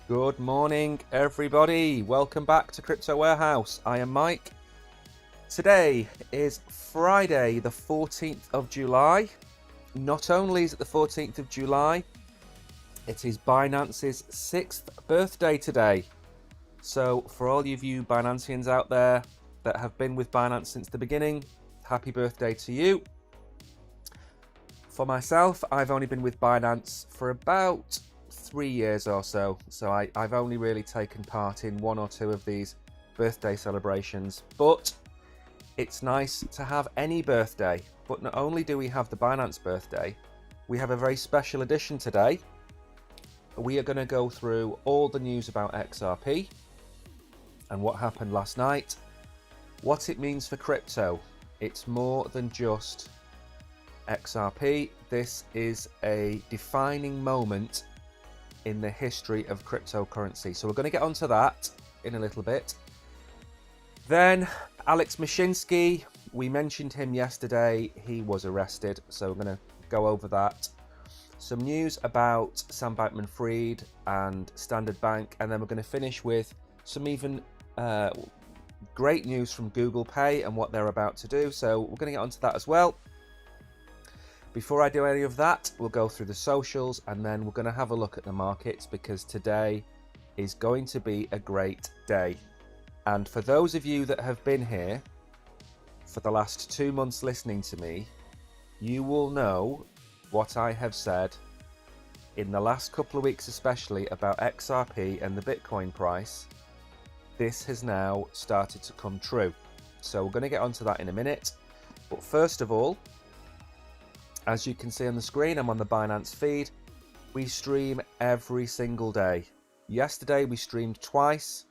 Good morning, everybody. Welcome back to Crypto Warehouse. I am Mike. Today is Friday, the 14th of July. Not only is it the 14th of July, it is Binance's 6th birthday today. So for all of you Binanceans out there that have been with Binance since the beginning, happy birthday to you. For myself, I've only been with Binance for about 3 years or so, I've only really taken part in one or two of these birthday celebrations, but it's nice to have any birthday. But not only do we have the Binance birthday, we have a very special edition today. We are going to go through all the news about XRP and what happened last night, what it means for crypto. It's more than just XRP. This is a defining moment in the history of cryptocurrency. So we're going to get onto that in a little bit. Then Alex Mashinsky, we mentioned him yesterday. He was arrested, so we're going to go over that. Some news about Sam Bankman-Fried and Standard Bank, and then we're going to finish with some even great news from Google Pay and what they're about to do. So we're going to get onto that as well. Before I do any of that, we'll go through the socials and then we're going to have a look at the markets, because today is going to be a great day. And for those of you that have been here for the last 2 months listening to me, you will know what I have said in the last couple of weeks, especially about XRP and the Bitcoin price. This has now started to come true. So we're going to get onto that in a minute. But first of all, as you can see on the screen, I'm on the Binance feed. We stream every single day. Yesterday we streamed twice.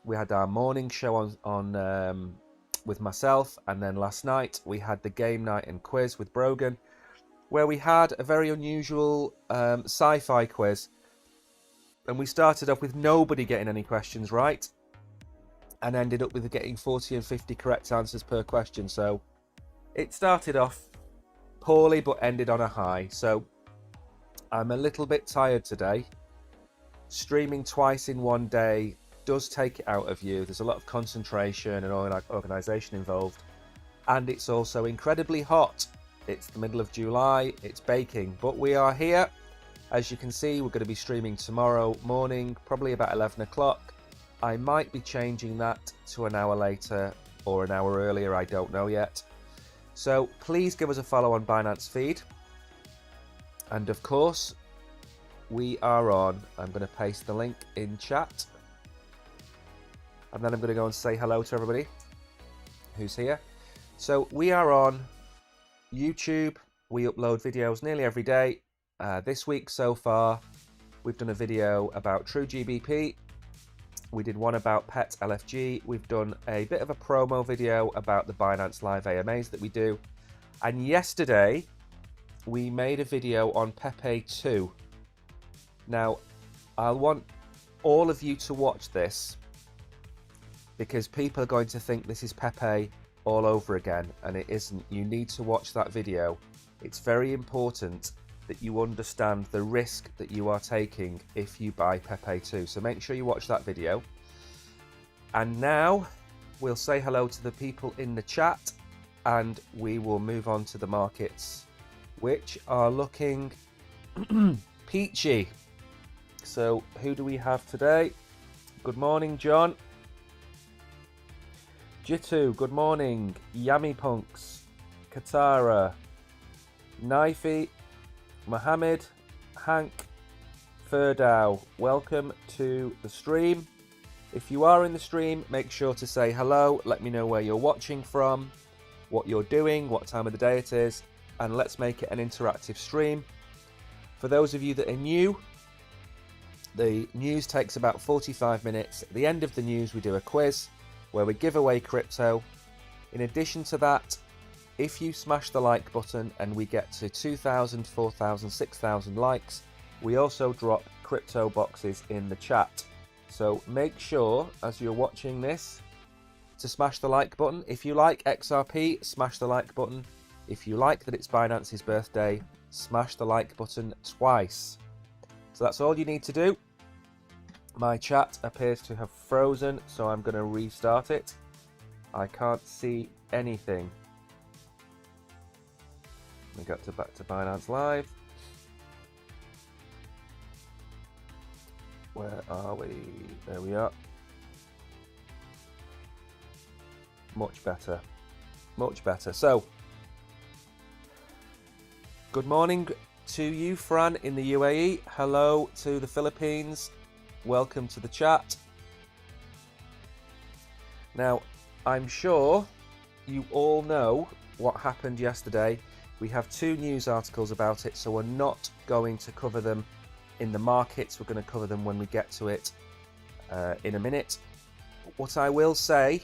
We had our morning show on with myself, and then last night we had the game night and quiz with Brogan, where we had a very unusual sci-fi quiz. And we started off with nobody getting any questions right, and ended up with getting 40 and 50 correct answers per question. So it started off poorly but ended on a high. So I'm a little bit tired today. Streaming twice in one day does take it out of you. There's a lot of concentration and organisation involved, and it's also incredibly hot. It's the middle of July, it's baking, but we are here. As you can see, we're going to be streaming tomorrow morning, probably about 11 o'clock. I might be changing that to an hour later or an hour earlier, I don't know yet. So please give us a follow on Binance feed. And of course, we are on. I'm going to paste the link in chat. And then I'm going to go and say hello to everybody who's here. So we are on YouTube. We upload videos nearly every day. This week so far, we've done a video about TrueGBP. We did one about Pet LFG. We've done a bit of a promo video about the Binance Live AMAs that we do. And yesterday, we made a video on Pepe 2. Now, I want all of you to watch this, because people are going to think this is Pepe all over again, and it isn't. You need to watch that video. It's very important that you understand the risk that you are taking if you buy Pepe 2. So make sure you watch that video. And now we'll say hello to the people in the chat, and we will move on to the markets, which are looking peachy. So who do we have today? Good morning, John. Jitu, good morning. Yummy Punks, Katara, Knifey, Mohammed, Hank, Ferdow, welcome to the stream. If you are in the stream, make sure to say hello. Let me know where you're watching from, what you're doing, what time of the day it is, and let's make it an interactive stream. For those of you that are new, the news takes about 45 minutes. At the end of the news, we do a quiz where we give away crypto. In addition to that, if you smash the like button and we get to 2,000, 4,000, 6,000 likes, we also drop crypto boxes in the chat. So make sure, as you're watching this, to smash the like button. If you like XRP, smash the like button. If you like that it's Binance's birthday, smash the like button twice. So that's all you need to do. My chat appears to have frozen, so I'm going to restart it. I can't see anything. We got back to Binance Live. Where are we? There we are. Much better. Much better. So, good morning to you, Fran, in the UAE. Hello to the Philippines. Welcome to the chat. Now, I'm sure you all know what happened yesterday. We have 2 news articles about it, so we're not going to cover them in the markets. We're going to cover them when we get to it in a minute. What I will say,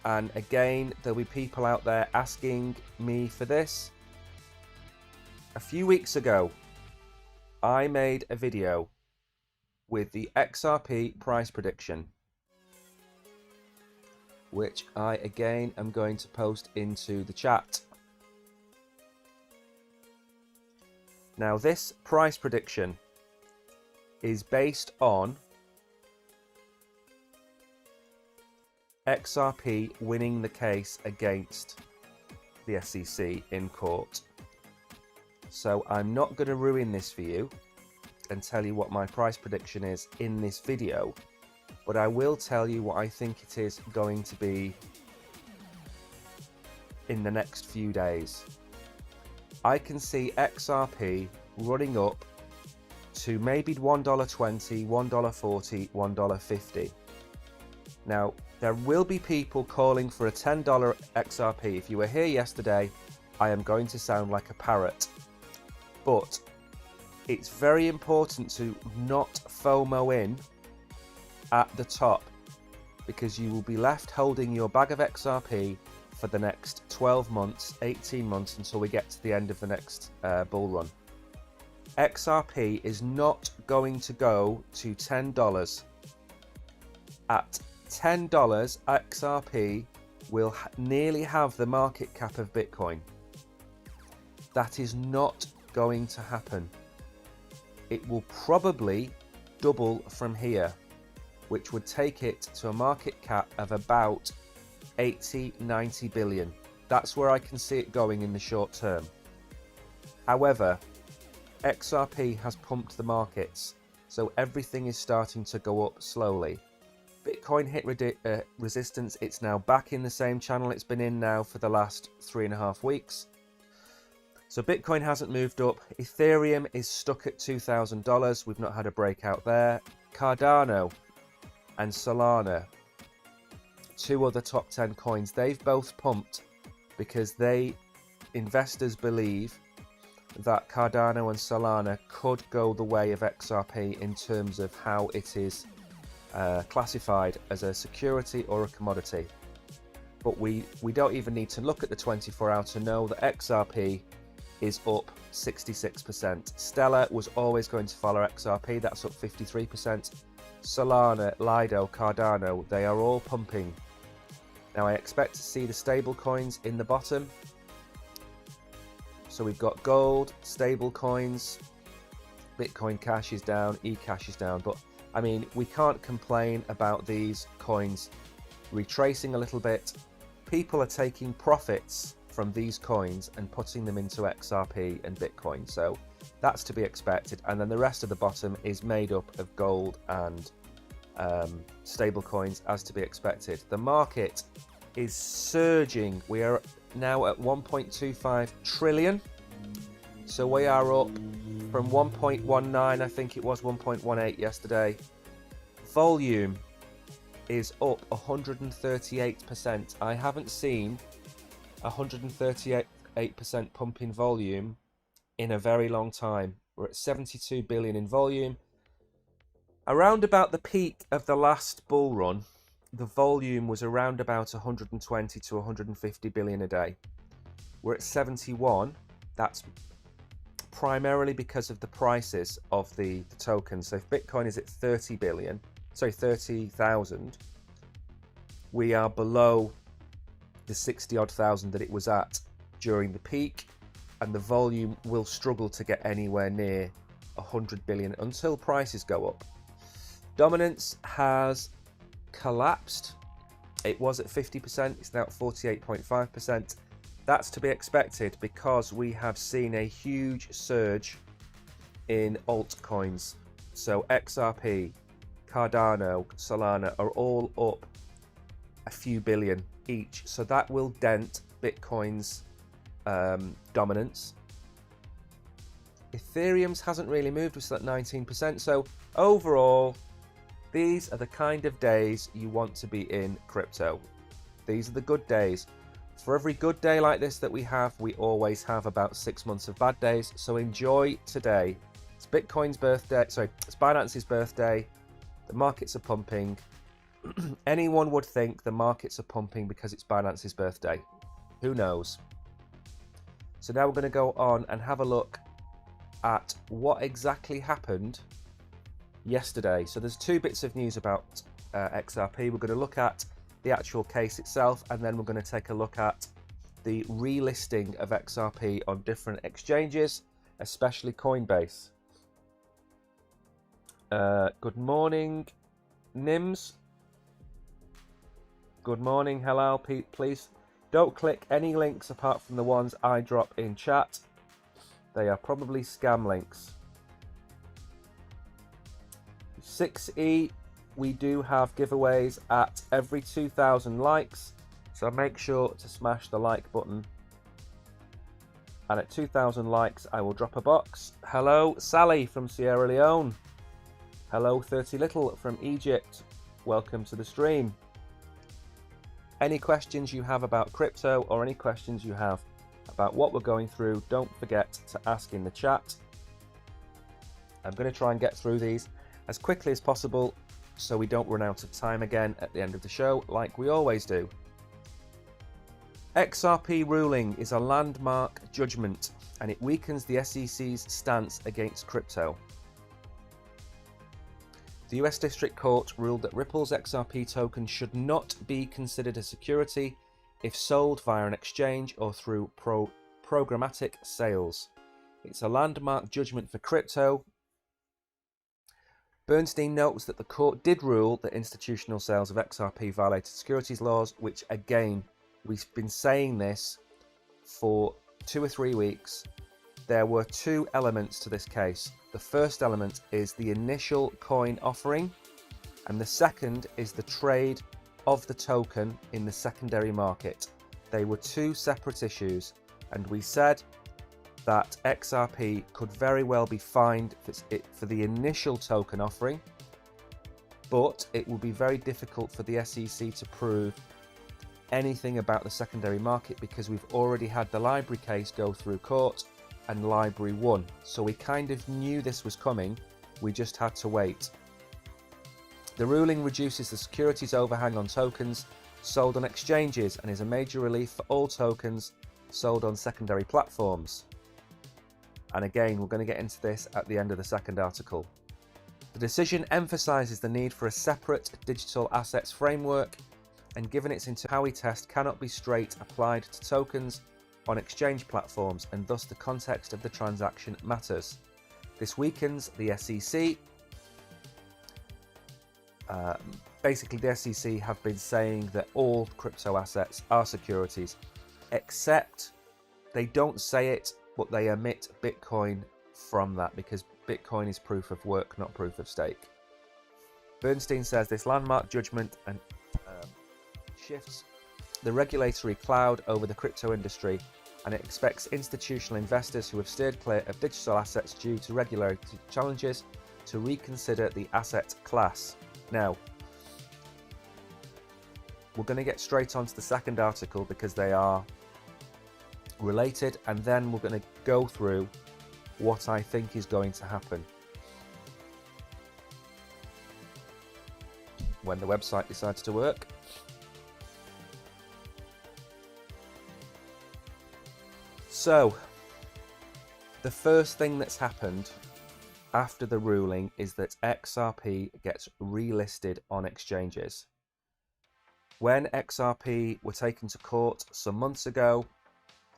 and again, there'll be people out there asking me for this. A few weeks ago, I made a video with the XRP price prediction, which I again am going to post into the chat. Now, this price prediction is based on XRP winning the case against the SEC in court. So I'm not going to ruin this for you and tell you what my price prediction is in this video, but I will tell you what I think it is going to be in the next few days. I can see XRP running up to maybe $1.20, $1.40, $1.50. Now, there will be people calling for a $10 XRP. If you were here yesterday, I am going to sound like a parrot. But it's very important to not FOMO in at the top, because you will be left holding your bag of XRP for the next 12 months, 18 months, until we get to the end of the next bull run. XRP is not going to go to $10. At $10, XRP will nearly have the market cap of Bitcoin. That is not going to happen. It will probably double from here, which would take it to a market cap of about 80-90 billion. That's where I can see it going in the short term. However, XRP has pumped the markets, so everything is starting to go up slowly. Bitcoin hit resistance. It's now back in the same channel it's been in now for the last 3.5 weeks. So Bitcoin hasn't moved up. Ethereum is stuck at $2,000. We've not had a breakout there. Cardano and Solana, 2 other top 10 coins, they've both pumped because investors believe that Cardano and Solana could go the way of XRP in terms of how it is classified as a security or a commodity. But we don't even need to look at the 24-hour to know that XRP is up 66%. Stellar was always going to follow XRP, that's up 53%. Solana, Lido, Cardano, they are all pumping. Now I expect to see the stable coins in the bottom. So we've got gold, stable coins, Bitcoin Cash is down, eCash is down, but I mean, we can't complain about these coins retracing a little bit. People are taking profits from these coins and putting them into XRP and Bitcoin, so that's to be expected. And then the rest of the bottom is made up of gold and stable coins, as to be expected. The market is surging. We are now at 1.25 trillion, so we are up from 1.19, I think it was 1.18 yesterday. Volume is up 138%. I haven't seen 138% pump in volume in a very long time. We're at 72 billion in volume. Around about the peak of the last bull run, the volume was around about 120 to 150 billion a day. We're at 71. That's primarily because of the prices of the tokens. So if Bitcoin is at 30,000, we are below the 60-odd thousand that it was at during the peak, and the volume will struggle to get anywhere near 100 billion until prices go up. Dominance has collapsed. It was at 50%, it's now at 48.5%. That's to be expected because we have seen a huge surge in altcoins. So XRP, Cardano, Solana are all up a few billion each. So that will dent Bitcoin's dominance. Ethereum's hasn't really moved, we're still at 19%. So overall, these are the kind of days you want to be in crypto. These are the good days. For every good day like this that we have, we always have about 6 months of bad days. So enjoy today. It's Bitcoin's birthday, sorry, it's Binance's birthday. The markets are pumping. Anyone would think the markets are pumping because it's Binance's birthday. Who knows? So now we're going to go on and have a look at what exactly happened yesterday. So there's two bits of news about XRP. We're going to look at the actual case itself, and then we're going to take a look at the relisting of XRP on different exchanges, especially Coinbase. Good morning, Nims. Good morning, Halal. Please don't click any links apart from the ones I drop in chat. They are probably scam links. 6E, we do have giveaways at every 2,000 likes, so make sure to smash the like button. And at 2,000 likes, I will drop a box. Hello, Sally from Sierra Leone. Hello, 30 Little from Egypt. Welcome to the stream. Any questions you have about crypto or any questions you have about what we're going through, don't forget to ask in the chat. I'm going to try and get through these as quickly as possible so we don't run out of time again at the end of the show like we always do. XRP ruling is a landmark judgment and it weakens the SEC's stance against crypto. The US District Court ruled that Ripple's XRP token should not be considered a security if sold via an exchange or through programmatic sales. It's a landmark judgment for crypto. Bernstein notes that the court did rule that institutional sales of XRP violated securities laws, which again, we've been saying this for 2 or 3 weeks. There were two elements to this case. The first element is the initial coin offering, and the second is the trade of the token in the secondary market. They were two separate issues, and we said that XRP could very well be fined for the initial token offering, but it will be very difficult for the SEC to prove anything about the secondary market because we've already had the Library case go through court and Library won. So we kind of knew this was coming, we just had to wait. The ruling reduces the securities overhang on tokens sold on exchanges and is a major relief for all tokens sold on secondary platforms. And again, we're going to get into this at the end of the second article. The decision emphasises the need for a separate digital assets framework, and given its Howey test cannot be straight applied to tokens on exchange platforms, and thus the context of the transaction matters. This weakens the SEC. Basically, the SEC have been saying that all crypto assets are securities, except they don't say it, but they omit Bitcoin from that because Bitcoin is proof of work, not proof of stake. Bernstein says this landmark judgment and shifts the regulatory cloud over the crypto industry, and it expects institutional investors who have steered clear of digital assets due to regulatory challenges to reconsider the asset class. Now, we're going to get straight onto the second article because they are related, and then we're going to go through what I think is going to happen when the website decides to work. So, the first thing that's happened after the ruling is that XRP gets relisted on exchanges. When XRP were taken to court some months ago,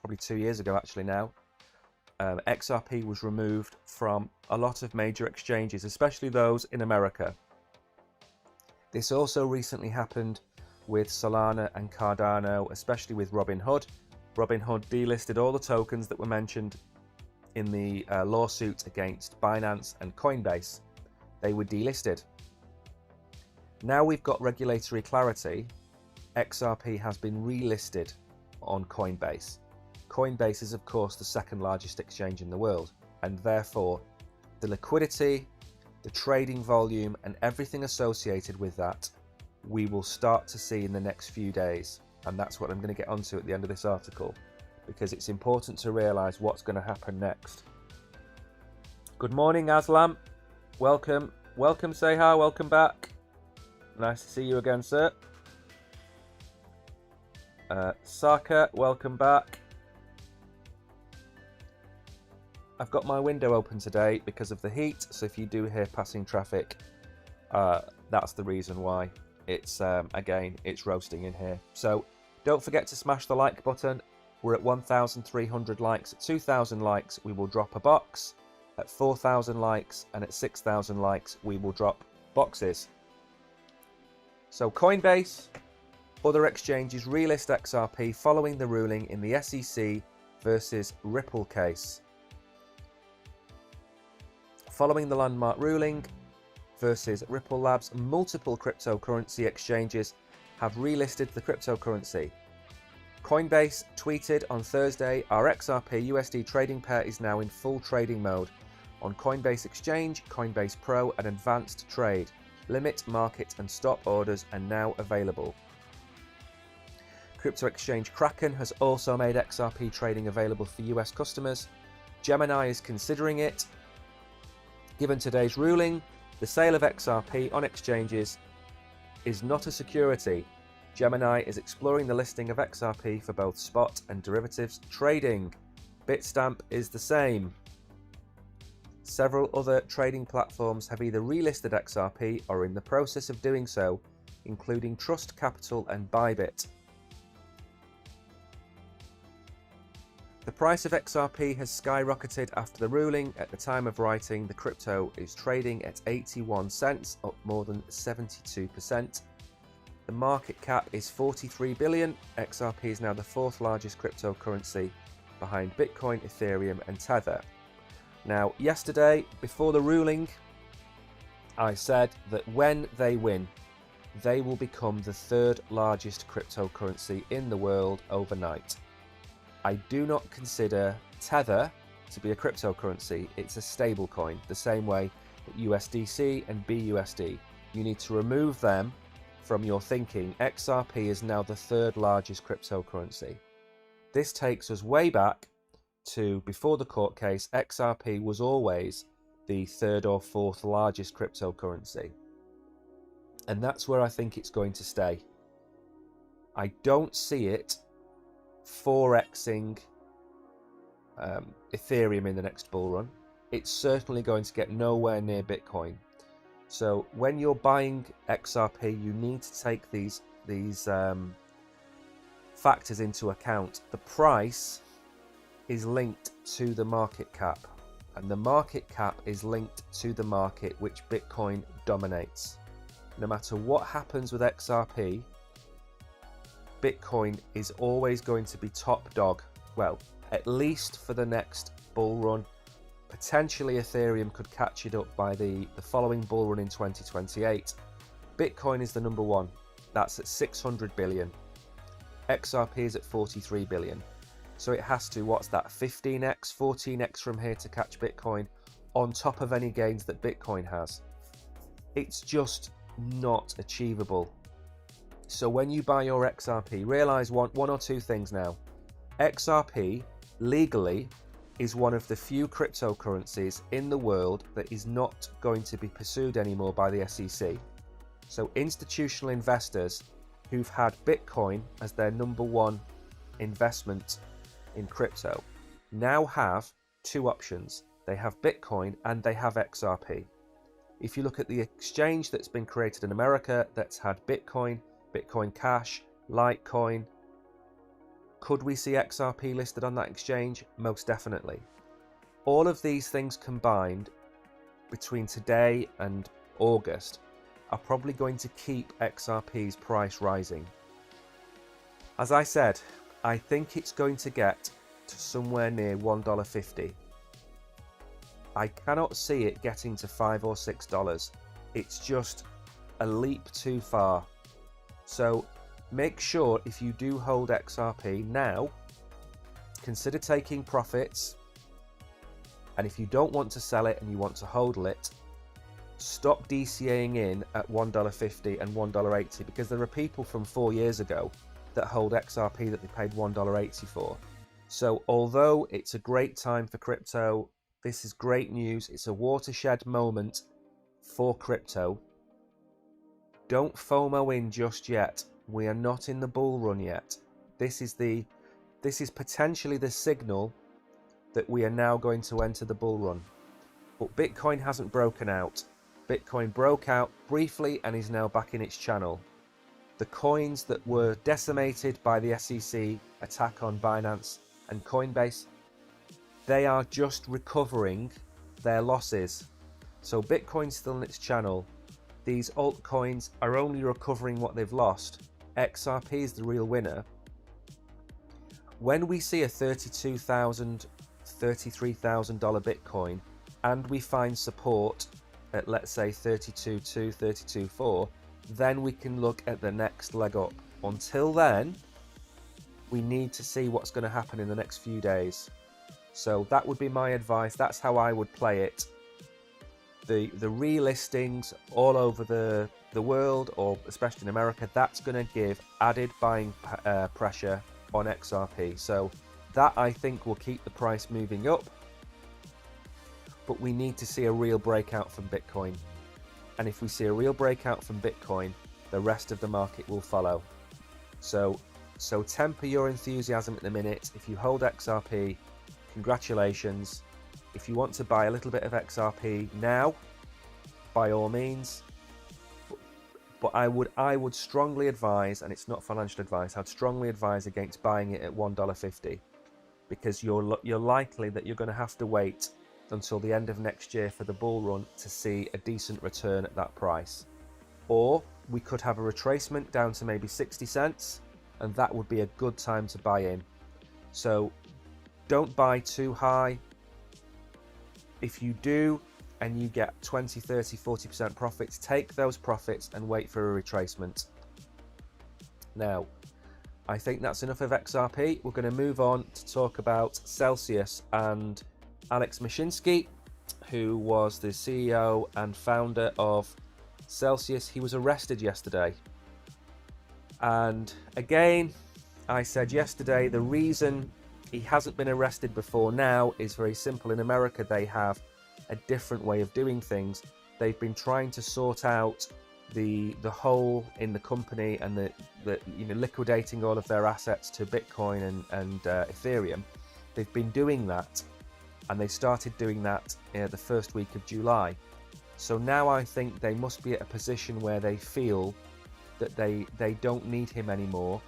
probably 2 years ago actually now, XRP was removed from a lot of major exchanges, especially those in America. This also recently happened with Solana and Cardano, especially with Robinhood. Robinhood delisted all the tokens that were mentioned in the lawsuit against Binance and Coinbase. They were delisted. Now we've got regulatory clarity, XRP has been relisted on Coinbase. Coinbase is of course the second largest exchange in the world, and therefore the liquidity, the trading volume and everything associated with that we will start to see in the next few days. And that's what I'm going to get onto at the end of this article, because it's important to realise what's going to happen next. Good morning, Aslam. Welcome. Welcome, Seha. Welcome back. Nice to see you again, sir. Saka, welcome back. I've got my window open today because of the heat, so if you do hear passing traffic, that's the reason why. It's again, it's roasting in here. So don't forget to smash the like button. We're at 1,300 likes. At 2,000 likes, we will drop a box. At 4,000 likes and at 6,000 likes, we will drop boxes. So Coinbase, other exchanges relist XRP following the ruling in the SEC versus Ripple case. Following the landmark ruling versus Ripple Labs, multiple cryptocurrency exchanges have relisted the cryptocurrency. Coinbase tweeted on Thursday, "Our XRP USD trading pair is now in full trading mode on Coinbase Exchange, Coinbase Pro and Advanced Trade. Limit, market and stop orders are now available." Crypto exchange Kraken has also made XRP trading available for US customers. Gemini is considering it. Given today's ruling, the sale of XRP on exchanges is not a security. Gemini is exploring the listing of XRP for both spot and derivatives trading. Bitstamp is the same. Several other trading platforms have either relisted XRP or are in the process of doing so, including Trust Capital and Bybit. The price of XRP has skyrocketed after the ruling. At the time of writing, the crypto is trading at 81 cents, up more than 72%. The market cap is 43 billion. XRP is now the fourth largest cryptocurrency behind Bitcoin, Ethereum and Tether. Now, yesterday, before the ruling, I said that when they win, they will become the third largest cryptocurrency in the world overnight. I do not consider Tether to be a cryptocurrency. It's a stable coin, the same way that USDC and BUSD. You need to remove them from your thinking. XRP is now the third largest cryptocurrency. This takes us way back to before the court case. XRP was always the third or fourth largest cryptocurrency. And that's where I think it's going to stay. I don't see it 4xing Ethereum in the next bull run. It's certainly going to get nowhere near Bitcoin. So when you're buying XRP, you need to take these factors into account. The price is linked to the market cap, and the market cap is linked to the market which Bitcoin dominates. No matter what happens with XRP, Bitcoin is always going to be top dog. Well, at least for the next bull run. Potentially Ethereum could catch it up by the following bull run in 2028. Bitcoin is the number one. That's at 600 billion. XRP is at 43 billion. So it has to, what's that, 15x, 14x from here to catch Bitcoin on top of any gains that Bitcoin has. It's just not achievable. So when you buy your XRP, realize one or two things now. XRP legally is one of the few cryptocurrencies in the world that is not going to be pursued anymore by the SEC. So institutional investors who've had Bitcoin as their number one investment in crypto now have two options. They have Bitcoin and they have XRP. If you look at the exchange that's been created in America that's had Bitcoin, Bitcoin Cash, Litecoin, could we see XRP listed on that exchange? Most definitely. All of these things combined between today and August, are probably going to keep XRP's price rising. As I said, I think it's going to get to somewhere near $1.50. I cannot see it getting to $5 or $6. It's just a leap too far. So make sure if you do hold XRP now, consider taking profits. And if you don't want to sell it and you want to hodl it, stop DCAing in at $1.50 and $1.80, because there are people from 4 years ago that hold XRP that they paid $1.80 for. So although it's a great time for crypto, this is great news. It's a watershed moment for crypto. Don't FOMO in just yet. We are not in the bull run yet. This is potentially the signal that we are now going to enter the bull run. But Bitcoin hasn't broken out. Bitcoin broke out briefly and is now back in its channel. The coins that were decimated by the SEC attack on Binance and Coinbase, they are just recovering their losses. So Bitcoin's still in its channel. These altcoins are only recovering what they've lost. XRP is the real winner. When we see a $32,000, $33,000 Bitcoin and we find support at, let's say, 32.2, 32.4, then we can look at the next leg up. Until then, we need to see what's going to happen in the next few days. So that would be my advice. That's how I would play it. The relistings all over the world, or especially in America, that's going to give added buying pressure on XRP. So that, I think, will keep the price moving up. But we need to see a real breakout from Bitcoin. And if we see a real breakout from Bitcoin, the rest of the market will follow. So temper your enthusiasm at the minute. If you hold XRP, congratulations. If you want to buy a little bit of XRP now, by all means. But I would strongly advise, and it's not financial advice, I'd strongly advise against buying it at $1.50, because you're likely that you're going to have to wait until the end of next year for the bull run to see a decent return at that price. Or we could have a retracement down to maybe 60 cents, and that would be a good time to buy in. So don't buy too high. If you do, and you get 20, 30, 40% profits, take those profits and wait for a retracement. Now, I think that's enough of XRP. We're going to move on to talk about Celsius and Alex Mashinsky, who was the CEO and founder of Celsius. He was arrested yesterday. And again, I said yesterday, the reason he hasn't been arrested before now is very simple. In America, they have a different way of doing things. They've been trying to sort out the hole in the company and the liquidating all of their assets to Bitcoin and Ethereum. They've been doing that, and they started doing that the first week of July. So now I think they must be at a position where they feel that they don't need him anymore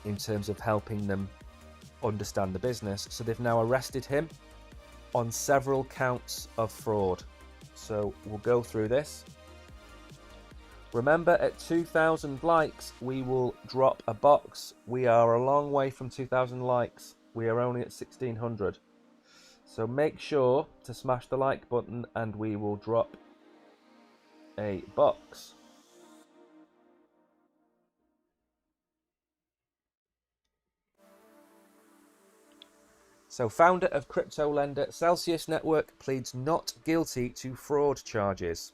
in terms of helping them understand the business. So they've now arrested him on several counts of fraud. So we'll go through this. Remember, at 2,000 likes, we will drop a box. We are a long way from 2,000 likes. We are only at 1,600. So make sure to smash the like button and we will drop a box. So founder of crypto lender Celsius Network pleads not guilty to fraud charges.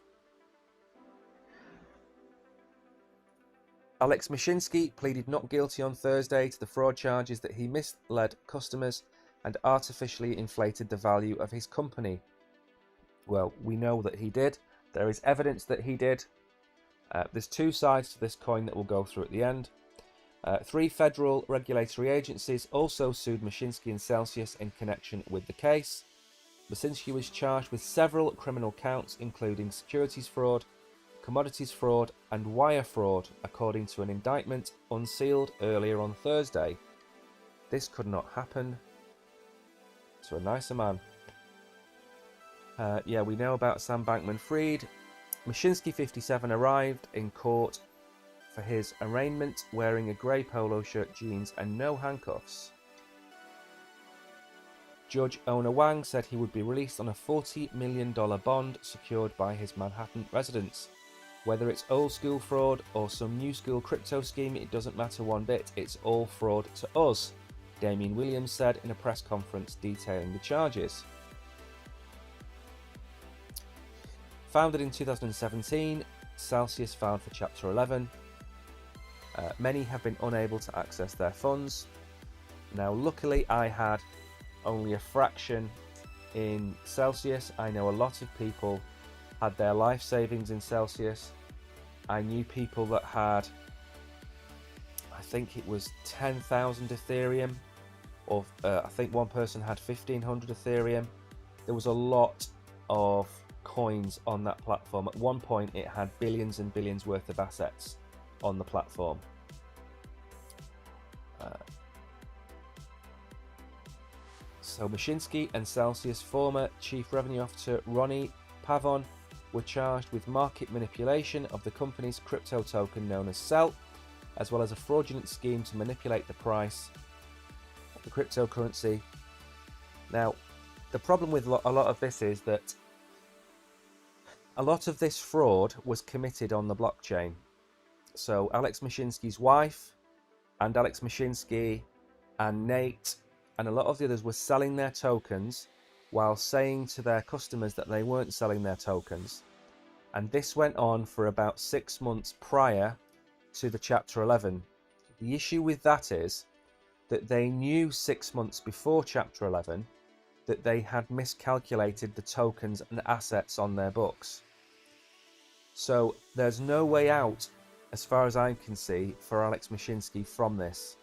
Alex Mashinsky pleaded not guilty on Thursday to the fraud charges that he misled customers and artificially inflated the value of his company. Well, we know that he did. There is evidence that he did. There's two sides to this coin that we'll go through at the end. 3 federal regulatory agencies also sued Mashinsky and Celsius in connection with the case. Mashinsky was charged with several criminal counts, including securities fraud, commodities fraud, and wire fraud, according to an indictment unsealed earlier on Thursday. This could not happen to a nicer man. Yeah, we know about Sam Bankman-Fried. Mashinsky 57 arrived in court for his arraignment wearing a grey polo shirt, jeans and no handcuffs. Judge Ona Wang said he would be released on a $40 million bond secured by his Manhattan residence. Whether it's old school fraud or some new school crypto scheme, it doesn't matter one bit. It's all fraud to us, Damien Williams said in a press conference detailing the charges. Founded in 2017, Celsius filed for Chapter 11. Many have been unable to access their funds. Now, luckily, I had only a fraction in Celsius. I know a lot of people had their life savings in Celsius. I knew people that had, I think it was 10,000 Ethereum, or I think one person had 1,500 Ethereum. There was a lot of coins on that platform. At one point, it had billions and billions worth of assets on the platform. So Mashinsky and Celsius former Chief Revenue Officer Ronnie Pavon were charged with market manipulation of the company's crypto token known as CEL, as well as a fraudulent scheme to manipulate the price of the cryptocurrency. Now, the problem with a lot of this is that a lot of this fraud was committed on the blockchain. So Alex Mashinsky's wife and Alex Mashinsky and Nate and a lot of the others were selling their tokens while saying to their customers that they weren't selling their tokens. And this went on for about 6 months prior to the Chapter 11. The issue with that is that they knew 6 months before Chapter 11 that they had miscalculated the tokens and assets on their books. So there's no way out, as far as I can see, for Alex Mashinsky from this.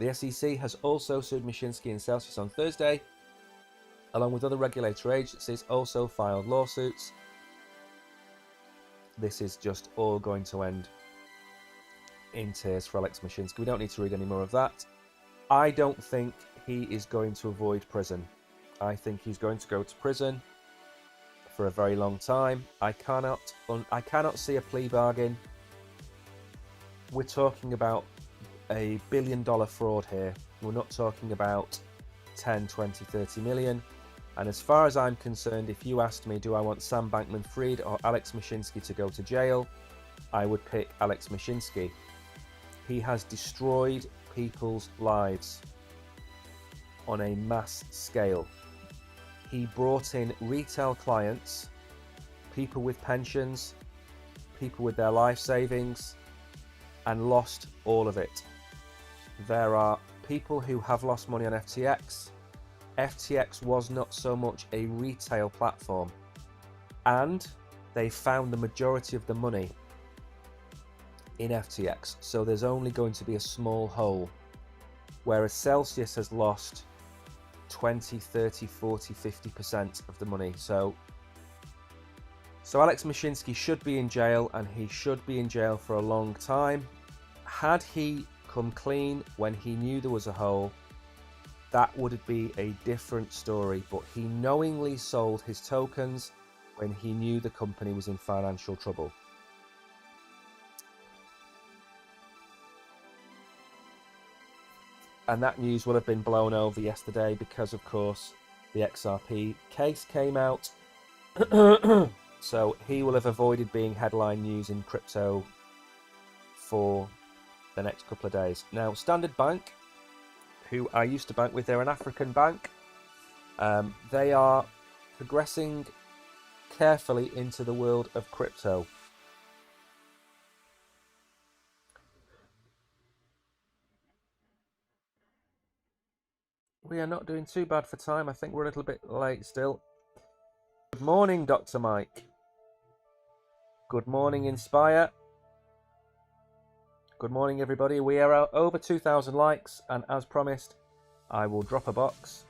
The SEC has also sued Mashinsky and Celsius on Thursday, along with other regulatory agencies also filed lawsuits. This is just all going to end in tears for Alex Mashinsky. We don't need to read any more of that. I don't think he is going to avoid prison. I think he's going to go to prison for a very long time. I cannot see a plea bargain. We're talking about a $1 billion fraud here. We're not talking about 10, 20, 30 million. And as far as I'm concerned, if you asked me, do I want Sam Bankman-Fried or Alex Mashinsky to go to jail, I would pick Alex Mashinsky. He has destroyed people's lives on a mass scale. He brought in retail clients, people with pensions, people with their life savings, and lost all of it. There are people who have lost money on FTX. FTX was not so much a retail platform, and they found the majority of the money in FTX, so there's only going to be a small hole, whereas Celsius has lost 20, 30, 40, 50% of the money. So Alex Mashinsky should be in jail, and he should be in jail for a long time. Had he come clean when he knew there was a hole, that would be a different story, but he knowingly sold his tokens when he knew the company was in financial trouble. And that news will have been blown over yesterday because, of course, the XRP case came out. So he will have avoided being headline news in crypto for the next couple of days. Now, Standard Bank, who I used to bank with, they're an African bank. They are progressing carefully into the world of crypto. We are not doing too bad for time. I think we're a little bit late still. Good morning, Dr. Mike. Good morning, Inspire. Good morning, everybody. We are over 2,000 likes, and as promised, I will drop a box.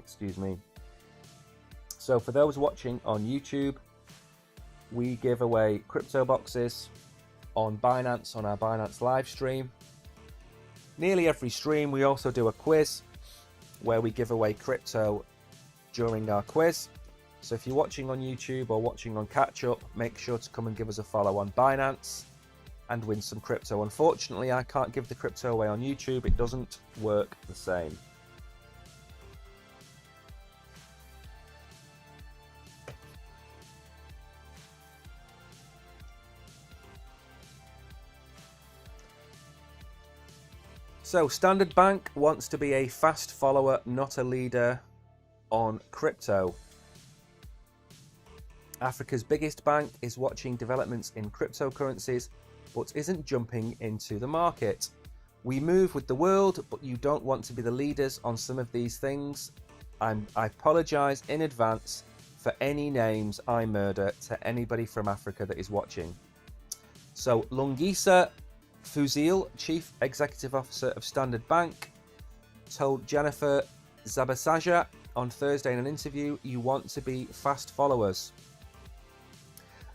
Excuse me. So for those watching on YouTube, we give away crypto boxes on Binance, on our Binance live stream. Nearly every stream we also do a quiz where we give away crypto during our quiz. So if you're watching on YouTube or watching on catch up, make sure to come and give us a follow on Binance and win some crypto. Unfortunately, I can't give the crypto away on YouTube. It doesn't work the same. So Standard Bank wants to be a fast follower, not a leader on crypto. Africa's biggest bank is watching developments in cryptocurrencies, but isn't jumping into the market. We move with the world, but you don't want to be the leaders on some of these things. I apologise in advance for any names I murder to anybody from Africa that is watching. So Lungisa Fuzile, Chief Executive Officer of Standard Bank, told Jennifer Zabasaja on Thursday in an interview, "You want to be fast followers."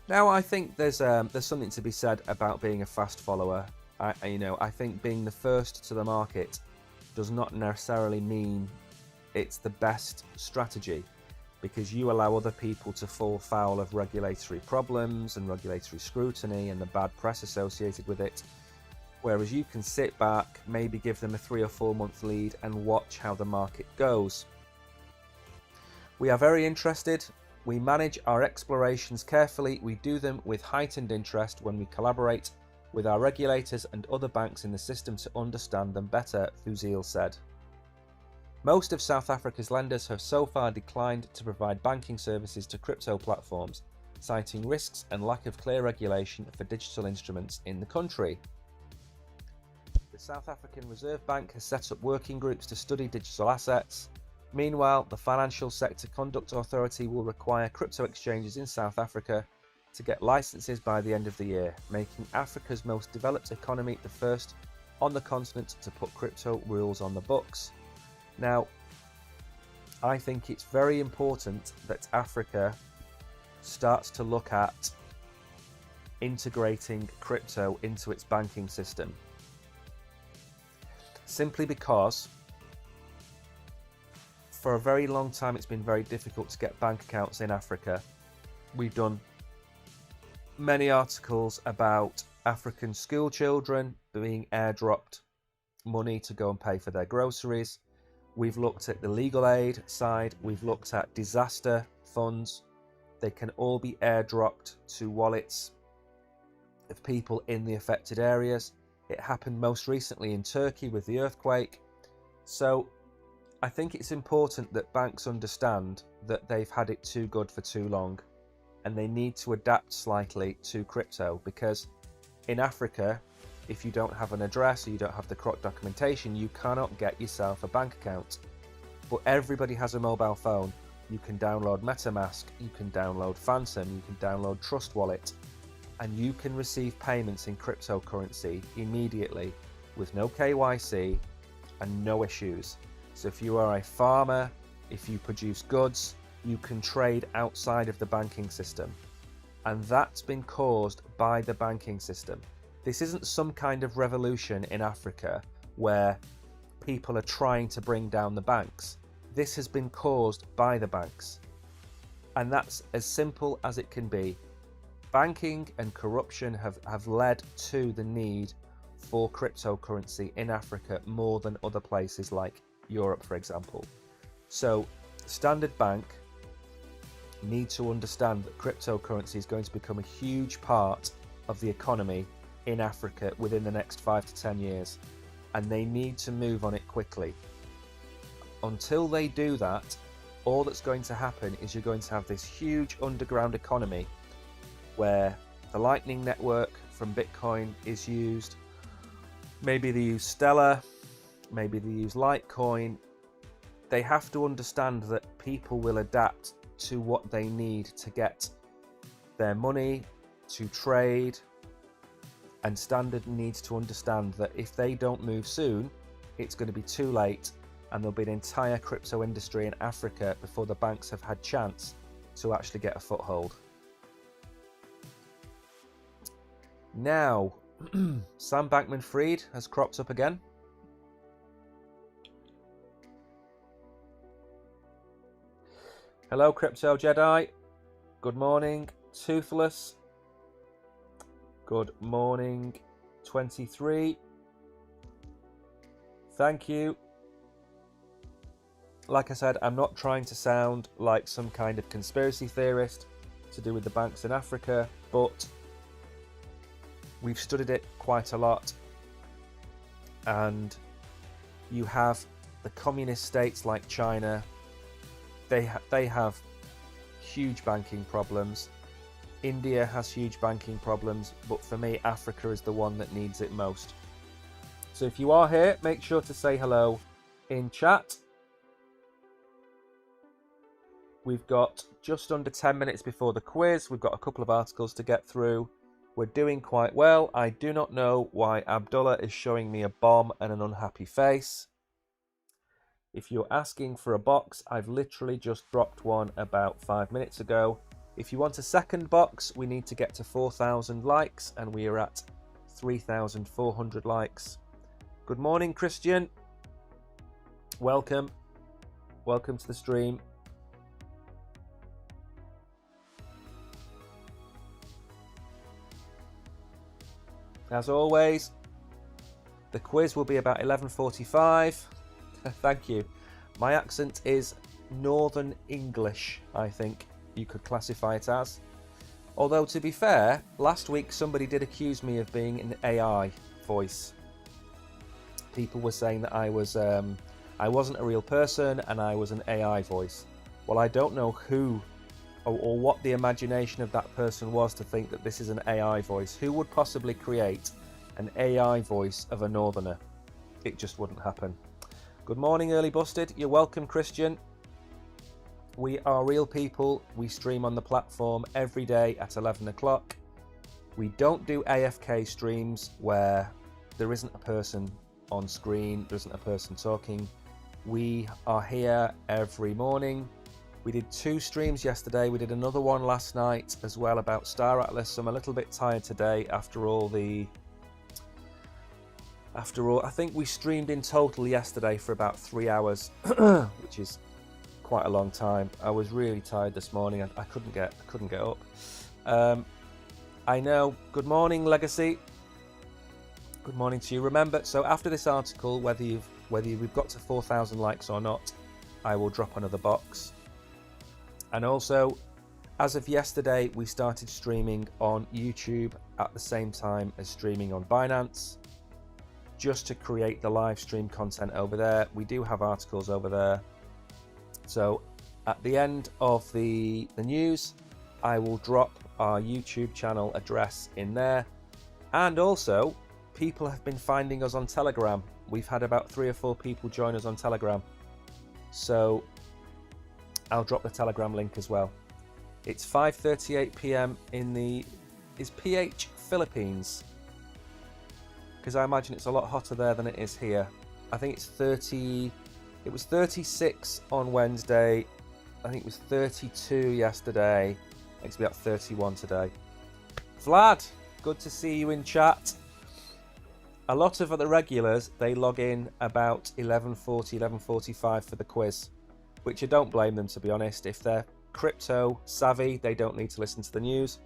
Now, I think there's something to be said about being a fast follower. I think being the first to the market does not necessarily mean it's the best strategy, because you allow other people to fall foul of regulatory problems and regulatory scrutiny and the bad press associated with it. Whereas you can sit back, maybe give them a 3 or 4 month lead and watch how the market goes. We are very interested. We manage our explorations carefully. We do them with heightened interest when we collaborate with our regulators and other banks in the system to understand them better, Fuzile said. Most of South Africa's lenders have so far declined to provide banking services to crypto platforms, citing risks and lack of clear regulation for digital instruments in the country. The South African Reserve Bank has set up working groups to study digital assets. Meanwhile, the Financial Sector Conduct Authority will require crypto exchanges in South Africa to get licenses by the end of the year, making Africa's most developed economy the first on the continent to put crypto rules on the books. Now, I think it's very important that Africa starts to look at integrating crypto into its banking system. Simply because for a very long time it's been very difficult to get bank accounts in Africa. We've done many articles about African school children being airdropped money to go and pay for their groceries. We've looked at the legal aid side. We've looked at disaster funds. They can all be airdropped to wallets of people in the affected areas. It happened most recently in Turkey with the earthquake. So I think it's important that banks understand that they've had it too good for too long and they need to adapt slightly to crypto, because in Africa, if you don't have an address or you don't have the correct documentation, you cannot get yourself a bank account. But everybody has a mobile phone. You can download MetaMask, you can download Phantom, you can download Trust Wallet, and you can receive payments in cryptocurrency immediately with no KYC and no issues. So if you are a farmer, if you produce goods, you can trade outside of the banking system. And that's been caused by the banking system. This isn't some kind of revolution in Africa where people are trying to bring down the banks. This has been caused by the banks. And that's as simple as it can be. Banking and corruption have led to the need for cryptocurrency in Africa more than other places like Europe, for example. So Standard Bank need to understand that cryptocurrency is going to become a huge part of the economy in Africa within the next 5 to 10 years, and they need to move on it quickly. Until they do that, all that's going to happen is you're going to have this huge underground economy where the Lightning Network from Bitcoin is used. Maybe they use Stellar, maybe they use Litecoin. They have to understand that people will adapt to what they need to get their money, to trade, and Standard needs to understand that if they don't move soon, it's going to be too late and there'll be an entire crypto industry in Africa before the banks have had chance to actually get a foothold. Now, Sam Bankman-Fried has cropped up again. Hello, Crypto Jedi. Good morning, Toothless. Good morning, 23. Thank you. Like I said, I'm not trying to sound like some kind of conspiracy theorist to do with the banks in Africa, but we've studied it quite a lot. And you have the communist states like China. They have huge banking problems. India has huge banking problems, but for me, Africa is the one that needs it most. So if you are here, make sure to say hello in chat. We've got just under 10 minutes before the quiz. We've got a couple of articles to get through. We're doing quite well. I do not know why Abdullah is showing me a bomb and an unhappy face. If you're asking for a box, I've literally just dropped one about 5 minutes ago. If you want a second box, we need to get to 4,000 likes, and we are at 3,400 likes. Good morning, Christian. Welcome. Welcome to the stream. As always, the quiz will be about 11:45. Thank you. My accent is Northern English, I think you could classify it as. Although, to be fair, last week somebody did accuse me of being an AI voice. People were saying that I wasn't a real person and I was an AI voice. Well, I don't know who or what the imagination of that person was to think that this is an AI voice. Who would possibly create an AI voice of a Northerner? It just wouldn't happen. Good morning, Early Busted. You're welcome, Christian. We are real people. We stream on the platform every day at 11 o'clock. We don't do AFK streams where there isn't a person on screen, there isn't a person talking. We are here every morning. We did 2 streams yesterday. We did another one last night as well about Star Atlas. So I'm a little bit tired today after all, I think we streamed in total yesterday for about 3 hours, which is quite a long time. I was really tired this morning. I couldn't get up. I know. Good morning, Legacy. Good morning to you. Remember, so after this article, whether we've got to 4,000 likes or not, I will drop another box. And also, as of yesterday, we started streaming on YouTube at the same time as streaming on Binance, just to create the live stream content over there. We do have articles over there. So at the end of the news, I will drop our YouTube channel address in there. And also, people have been finding us on Telegram. We've had about 3 or 4 people join us on Telegram. So I'll drop the Telegram link as well. It's 5:38 p.m. is PH Philippines? Because I imagine it's a lot hotter there than it is here. I think it's 30, it was 36 on Wednesday. I think it was 32 yesterday. It's about 31 today. Vlad, good to see you in chat. A lot of the regulars, they log in about 11:40, 11:45 for the quiz, which I don't blame them, to be honest. If they're crypto savvy, they don't need to listen to the news.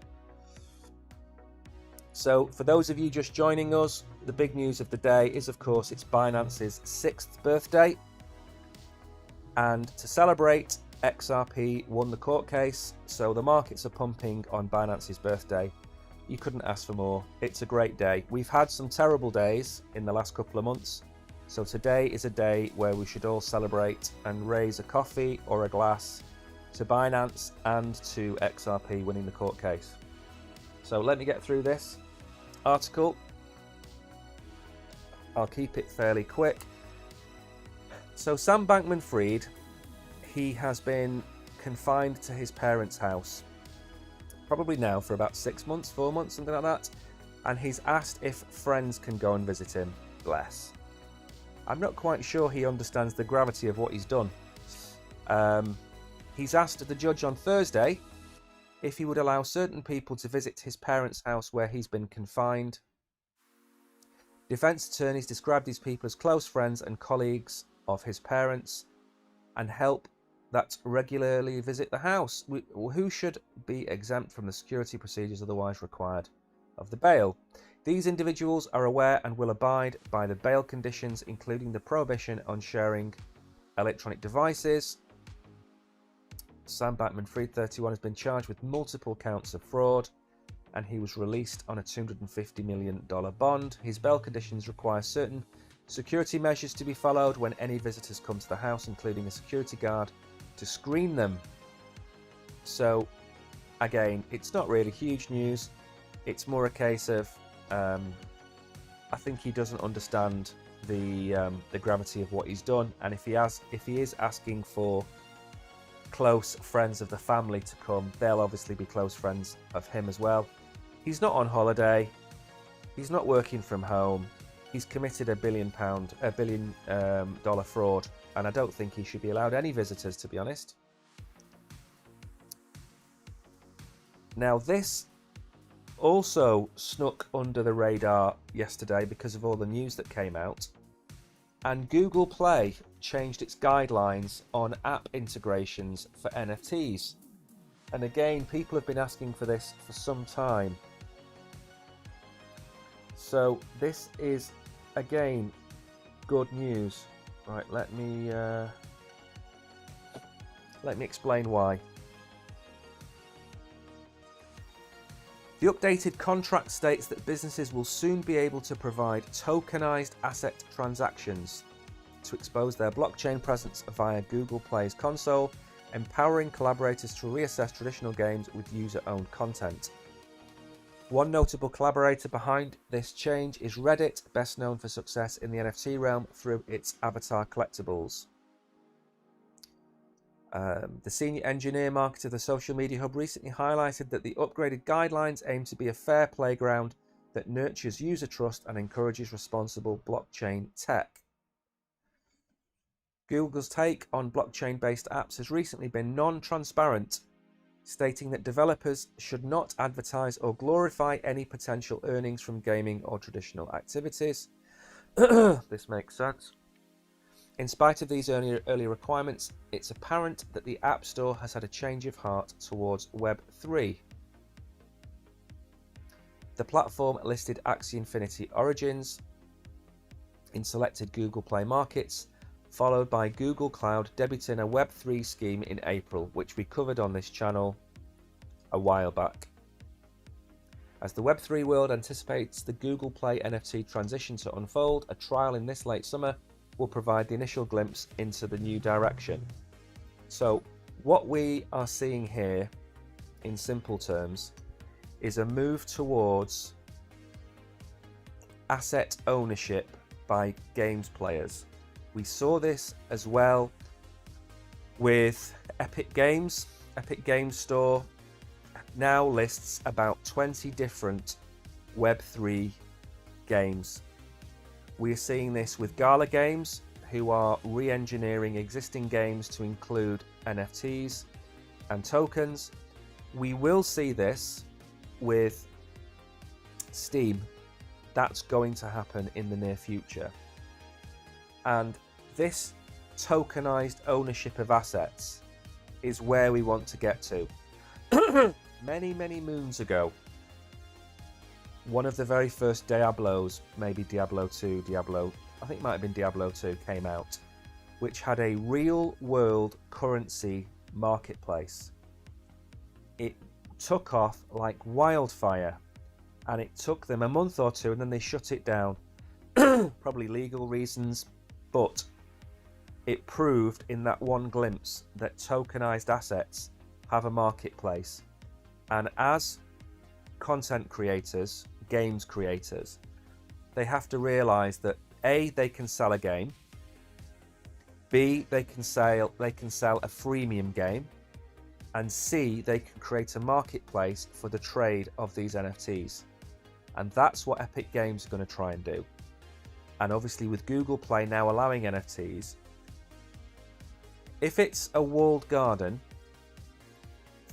So for those of you just joining us, the big news of the day is, of course, it's Binance's 6th birthday. And to celebrate, XRP won the court case, so the markets are pumping on Binance's birthday. You couldn't ask for more. It's a great day. We've had some terrible days in the last couple of months, so today is a day where we should all celebrate and raise a coffee or a glass to Binance and to XRP winning the court case. So let me get through this article. I'll keep it fairly quick. So Sam Bankman-Fried, he has been confined to his parents' house, probably now for about 6 months, 4 months, something like that. And he's asked if friends can go and visit him. Bless. I'm not quite sure he understands the gravity of what he's done. He's asked the judge on Thursday if he would allow certain people to visit his parents' house where he's been confined. Defense attorneys described these people as close friends and colleagues of his parents and help that regularly visit the house, who should be exempt from the security procedures otherwise required of the bail. These individuals are aware and will abide by the bail conditions, including the prohibition on sharing electronic devices. Sam Bankman-Fried, 31, has been charged with multiple counts of fraud, and he was released on a $250 million bond. His bail conditions require certain security measures to be followed when any visitors come to the house, including a security guard to screen them. So, again, it's not really huge news. It's more a case of, I think he doesn't understand the gravity of what he's done, and if he is asking for close friends of the family to come, they'll obviously be close friends of him as well. He's not on holiday. He's not working from home. He's committed a $1 billion fraud, and I don't think he should be allowed any visitors, to be honest. Now, this also snuck under the radar yesterday because of all the news that came out, and Google Play changed its guidelines on app integrations for NFTs. And again, people have been asking for this for some time. So this is, again, good news. Right, let me explain why. The updated contract states that businesses will soon be able to provide tokenized asset transactions to expose their blockchain presence via Google Play's console, empowering collaborators to reassess traditional games with user-owned content. One notable collaborator behind this change is Reddit, best known for success in the NFT realm through its avatar collectibles. The senior engineer marketer of the social media hub recently highlighted that the upgraded guidelines aim to be a fair playground that nurtures user trust and encourages responsible blockchain tech. Google's take on blockchain-based apps has recently been non-transparent, stating that developers should not advertise or glorify any potential earnings from gaming or traditional activities. This makes sense. In spite of these early requirements, it's apparent that the App Store has had a change of heart towards Web3. The platform listed Axie Infinity Origins in selected Google Play markets, followed by Google Cloud debuting a Web3 scheme in April, which we covered on this channel a while back. As the Web3 world anticipates the Google Play NFT transition to unfold, a trial in this late summer will provide the initial glimpse into the new direction. So what we are seeing here, in simple terms, is a move towards asset ownership by games players. We saw this as well with Epic Games. Epic Games Store now lists about 20 different Web3 games. We are seeing this with Gala Games, who are re-engineering existing games to include NFTs and tokens. We will see this with Steam. That's going to happen in the near future. And this tokenized ownership of assets is where we want to get to. Many moons ago, one of the very first Diablos, maybe Diablo 2, I think it might have been Diablo 2, came out, which had a real world currency marketplace. It took off like wildfire, and it took them a month or two and then they shut it down. Probably legal reasons, but it proved in that one glimpse that tokenized assets have a marketplace. And as content creators, games creators, they have to realize that A, they can sell a game, B, they can sell a freemium game, and C, they can create a marketplace for the trade of these NFTs. And that's what Epic Games are going to try and do. and obviously with Google Play now allowing NFTs, if it's a walled garden,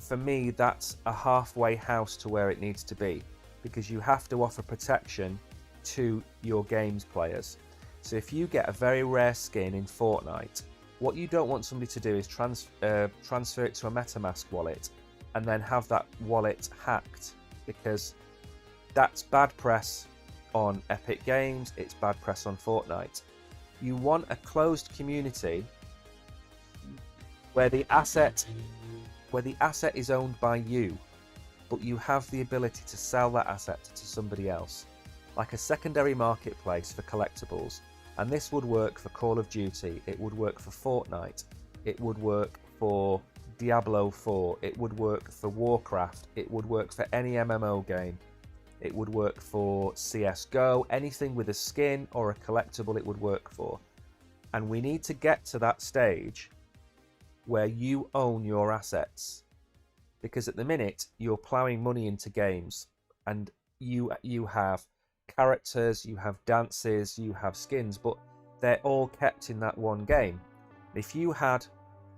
for me that's a halfway house to where it needs to be, because you have to offer protection to your games players. So if you get a very rare skin in Fortnite, what you don't want somebody to do is transfer it to a MetaMask wallet and then have that wallet hacked, because that's bad press on Epic Games, it's bad press on Fortnite. You want a closed community where the asset is owned by you, but you have the ability to sell that asset to somebody else, like a secondary marketplace for collectibles. And this would work for Call of Duty, it would work for Fortnite, it would work for Diablo 4, it would work for Warcraft, it would work for any MMO game, it would work for CSGO, anything with a skin or a collectible it would work for. And we need to get to that stage where you own your assets, because at the minute you're ploughing money into games, and you have characters, you have dances, you have skins, but they're all kept in that one game. If you had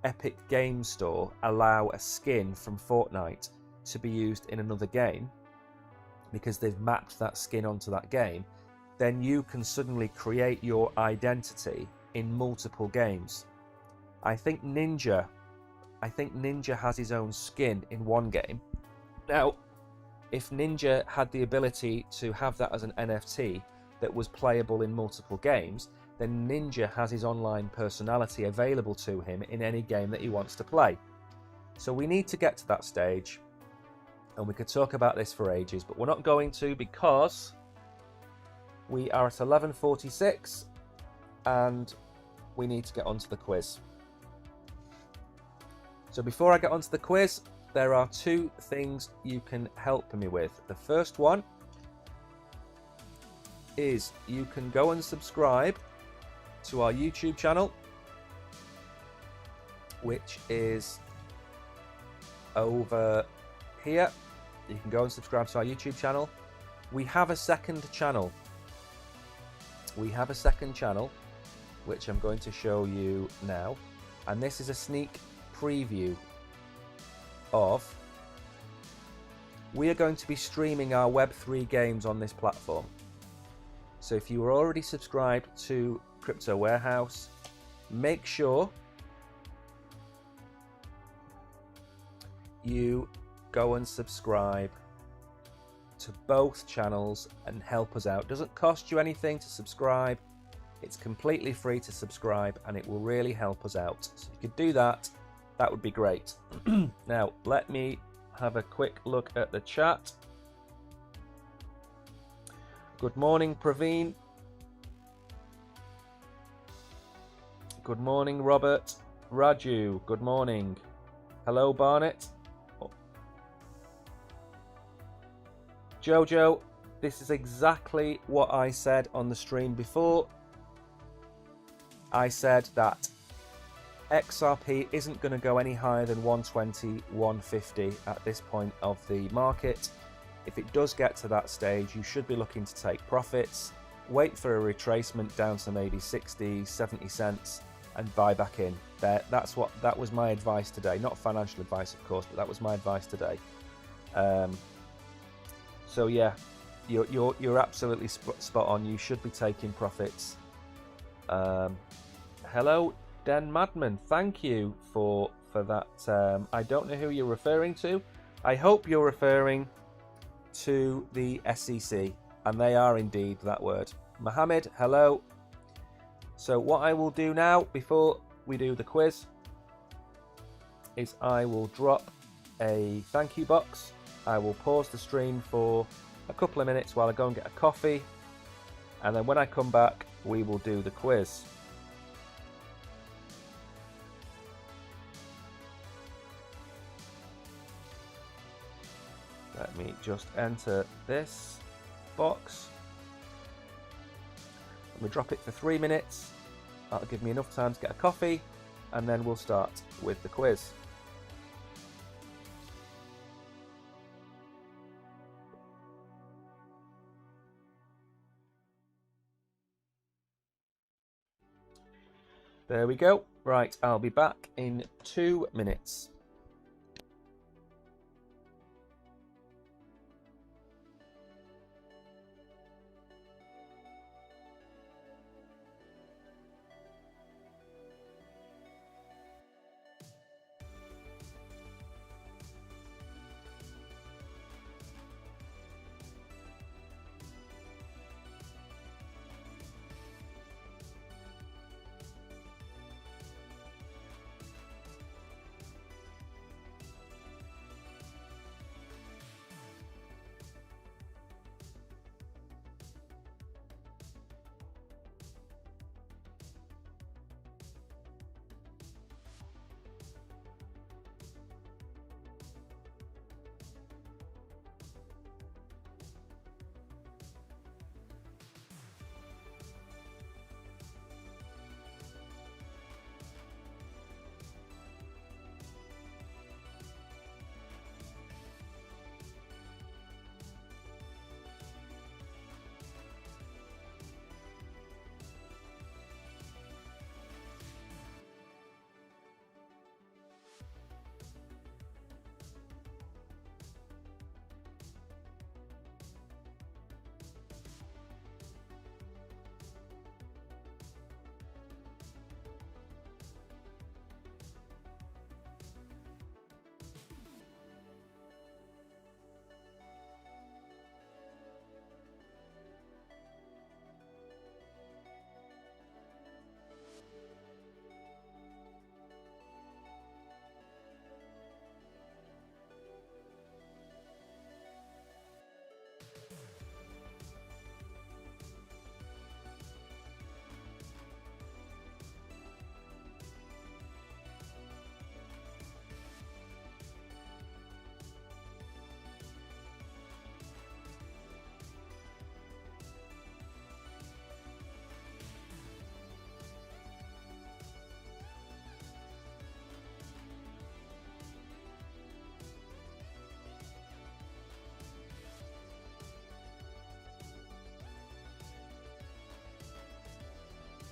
Epic Games Store allow a skin from Fortnite to be used in another game because they've mapped that skin onto that game, then you can suddenly create your identity in multiple games. I think Ninja has his own skin in one game. Now, if Ninja had the ability to have that as an NFT that was playable in multiple games, then Ninja has his online personality available to him in any game that he wants to play. So we need to get to that stage, and we could talk about this for ages, but we're not going to, because we are at 11:46 and we need to get onto the quiz. So before I get onto the quiz, there are two things you can help me with. The first one is you can go and subscribe to our YouTube channel, which is over here. You can go and subscribe to our YouTube channel. We have a second channel. Which I'm going to show you now. And this is a sneak preview of. We are going to be streaming our Web3 games on this platform. So if you are already subscribed to Crypto Warehouse, make sure you go and subscribe to both channels and help us out. It doesn't cost you anything to subscribe. It's completely free to subscribe, and it will really help us out. So if you could do that, that would be great. Now, let me have a quick look at the chat. Good morning, Praveen. Good morning, Robert. Raju, good morning. Hello, Barnett. Jojo, this is exactly what I said on the stream before. I said that XRP isn't going to go any higher than 120, 150 at this point of the market. If it does get to that stage, you should be looking to take profits, wait for a retracement down to maybe 60, 70 cents and buy back in. That was my advice today. Not financial advice, of course, but that was my advice today. So yeah, you're absolutely spot on. You should be taking profits. Hello, Den Madman. Thank you for that. I don't know who you're referring to. I hope you're referring to the SEC, and they are indeed that word. Mohammed, hello. So what I will do now, before we do the quiz, is I will drop a thank you box. I will pause the stream for a couple of minutes while I go and get a coffee, and then when I come back, we will do the quiz. Let me just enter this box. We drop it for 3 minutes. That'll give me enough time to get a coffee, and then we'll start with the quiz. There we go. Right, I'll be back in 2 minutes.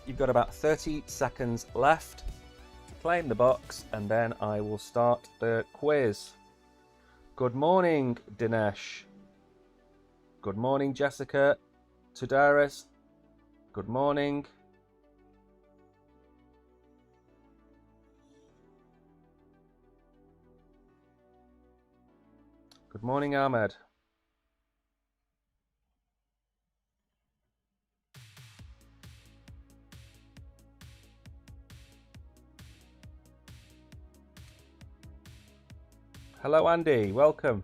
You've got about 30 seconds left to claim the box, and then I will start the quiz. Good morning, Dinesh. Good morning, Jessica. Tudaris. Good morning. Good morning, Ahmed. Hello, Andy. Welcome.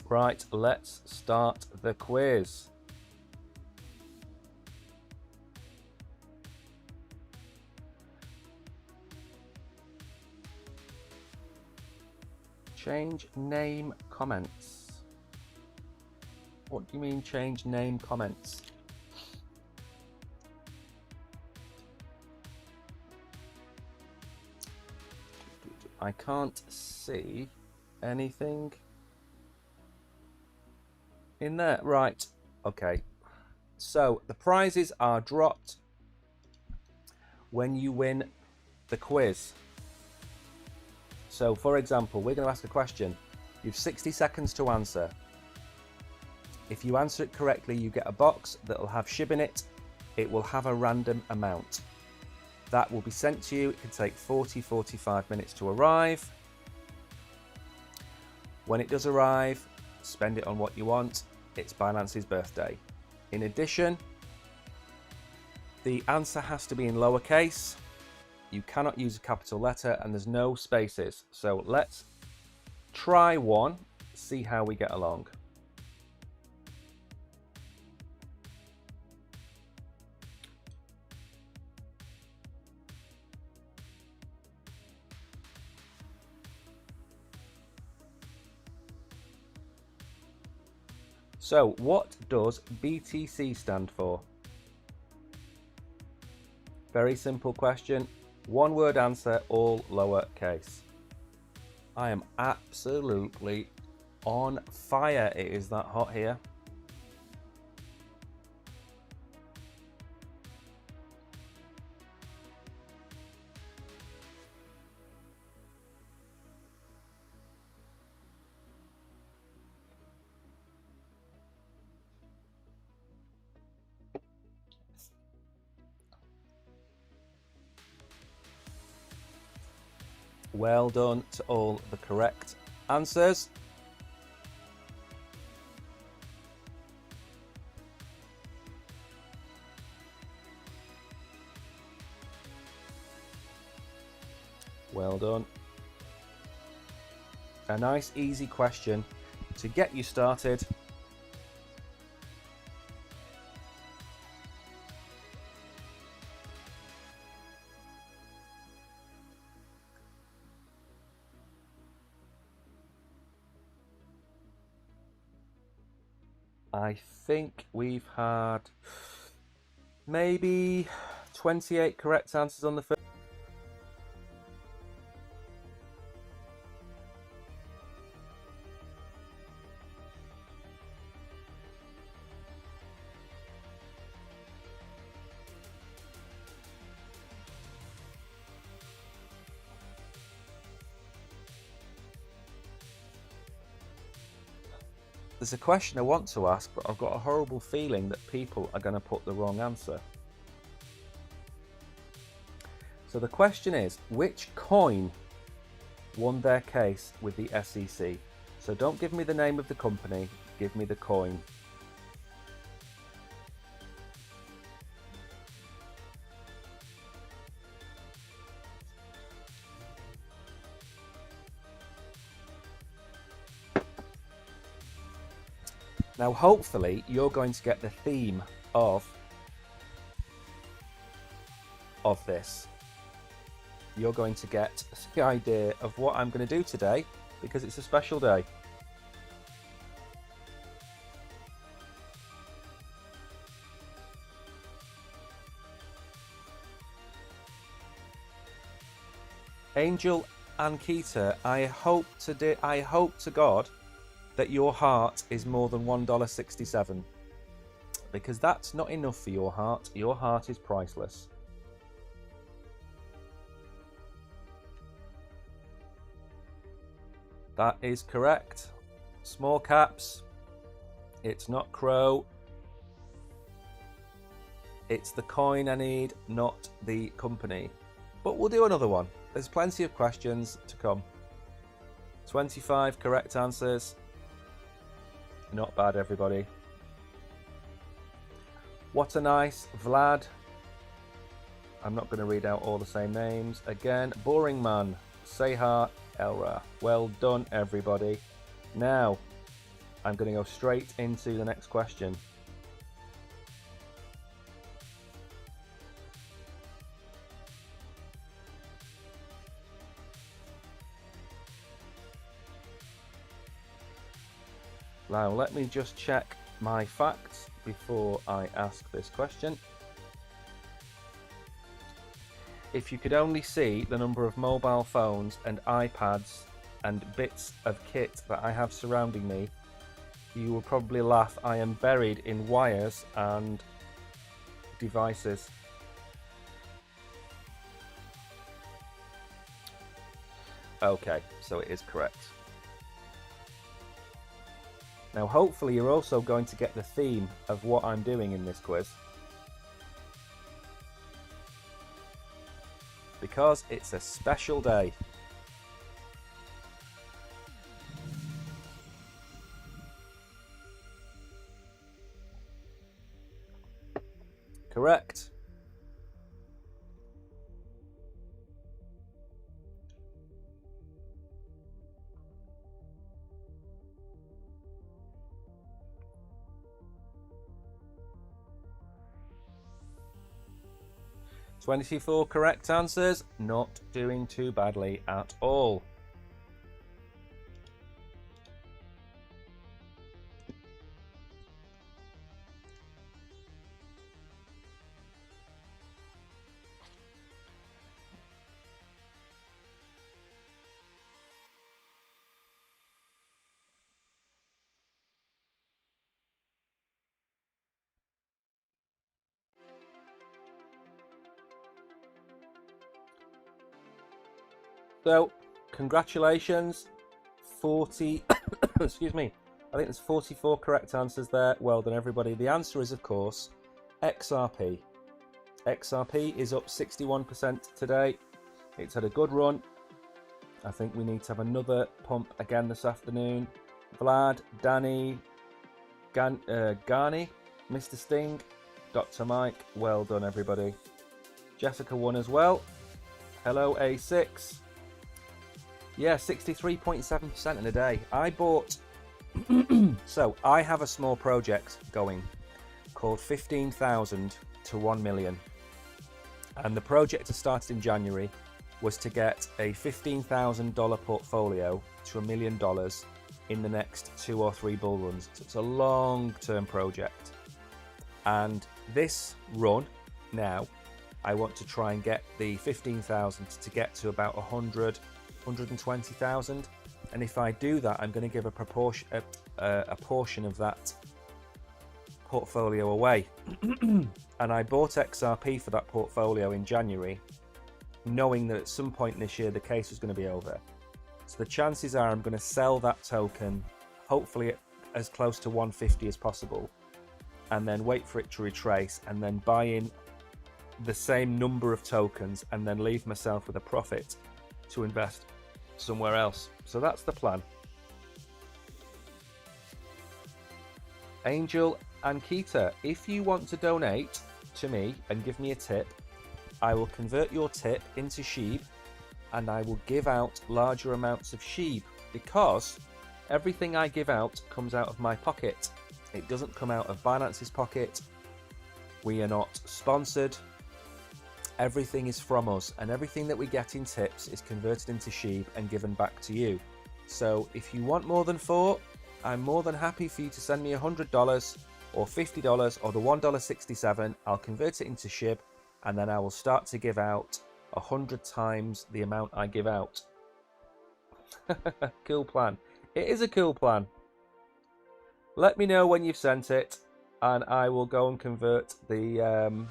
Right, let's start the quiz. Change name comments. What do you mean change name comments? I can't see anything in there. Right, okay. So the prizes are dropped when you win the quiz. So for example, we're going to ask a question. You've 60 seconds to answer. If you answer it correctly, you get a box that will have SHIB in it. It will have a random amount. That will be sent to you. It can take 40-45 minutes to arrive. When it does arrive, spend it on what you want. It's Binance's birthday. In addition, the answer has to be in lowercase. You cannot use a capital letter, and there's no spaces. So let's try one, see how we get along. So, what does BTC stand for? Very simple question. One word answer, all lowercase. I am absolutely On fire, it is that hot here. Well done to all the correct answers. Well done. A nice easy question to get you started. I think we've had maybe 28 correct answers on the first. There's a question I want to ask, but I've got a horrible feeling that people are going to put the wrong answer. So the question is, which coin won their case with the SEC? So don't give me the name of the company, give me the coin. Now, hopefully, you're going to get the theme of this. You're going to get the idea of what I'm going to do today, because it's a special day. Angel and Keita, I hope to God that your heart is more than $1.67, because that's not enough for your heart. Your heart is priceless. That is correct. Small caps. It's not Crow. It's the coin I need, not the company. But we'll do another one. There's plenty of questions to come. 25 correct answers. Not bad, everybody. What a nice Vlad. I'm not going to read out all the same names. Again, Boring Man, Sehar, Elra. Well done, everybody. Now, I'm going to go straight into the next question. Now, let me just check my facts before I ask this question. If you could only see the number of mobile phones and iPads and bits of kit that I have surrounding me, you will probably laugh. I am buried in wires and devices. Okay, so it is correct. Now, hopefully you're also going to get the theme of what I'm doing in this quiz, because it's a special day. Correct. $24 correct answers, not doing too badly at all. So, congratulations. 40, excuse me, I think there's 44 correct answers there. Well done, everybody. The answer is, of course, XRP. XRP is up 61% today. It's had a good run. I think we need to have another pump again this afternoon. Vlad, Danny, Garni, Mr. Sting, Dr. Mike, well done, everybody. Jessica won as well. Hello, A6. Yeah, 63.7% in a day. I bought... So, I have a small project going called 15,000 to 1 million. And the project that started in January was to get a $15,000 portfolio to $1 million in the next 2 or 3 bull runs. So it's a long-term project. And this run now, I want to try and get the 15,000 to get to about 100, 120,000. And if I do that, I'm going to give a portion of that portfolio away. And I bought XRP for that portfolio in January, knowing that at some point this year the case was going to be over. So the chances are I'm going to sell that token, hopefully as close to 150 as possible, and then wait for it to retrace, and then buy in the same number of tokens, and then leave myself with a profit to invest somewhere else. So that's the plan. Angel and Keita, if you want to donate to me and give me a tip, I will convert your tip into SHIB, and I will give out larger amounts of SHIB, because everything I give out comes out of my pocket. It doesn't come out of Binance's pocket. We are not sponsored. Everything is from us, and everything that we get in tips is converted into SHIB and given back to you. So if you want more than 4, I'm more than happy for you to send me $100 or $50 or the $1.67. I'll convert it into SHIB, and then I will start to give out 100 times the amount I give out. Cool plan. It is a cool plan. Let me know when you've sent it, and I will go and convert the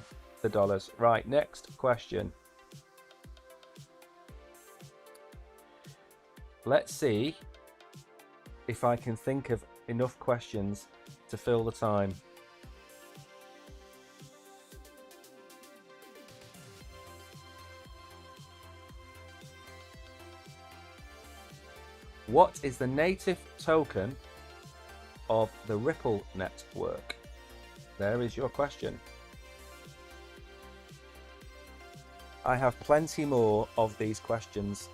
dollars. Right, next question. Let's see if I can think of enough questions to fill the time. What is the native token of the Ripple network? There is your question. I have plenty more of these questions.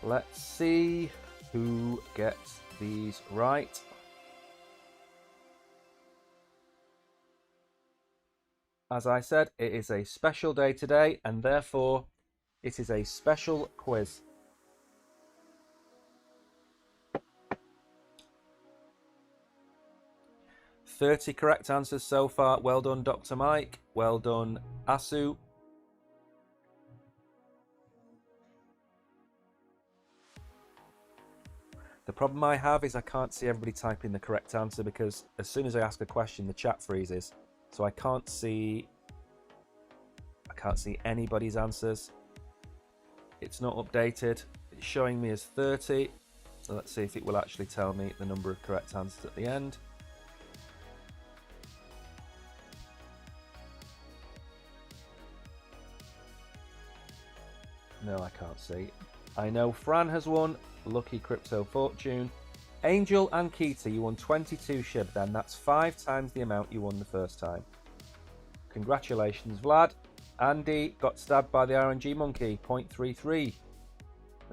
Let's see who gets these right. As I said, it is a special day today, and therefore it is a special quiz. "30 correct answers so far. Well done, Dr. Mike. Well done, Asu. The problem I have is I can't see everybody typing the correct answer, because as soon as I ask a question, the chat freezes. So I can't see anybody's answers. It's not updated. It's showing me as 30. So let's see if it will actually tell me the number of correct answers at the end. No, I can't see. I know Fran has won. Lucky Crypto Fortune. Angel and Keita, you won 22 SHIB then. That's 5 times the amount you won the first time. Congratulations, Vlad. Andy got stabbed by the RNG monkey, 0.33.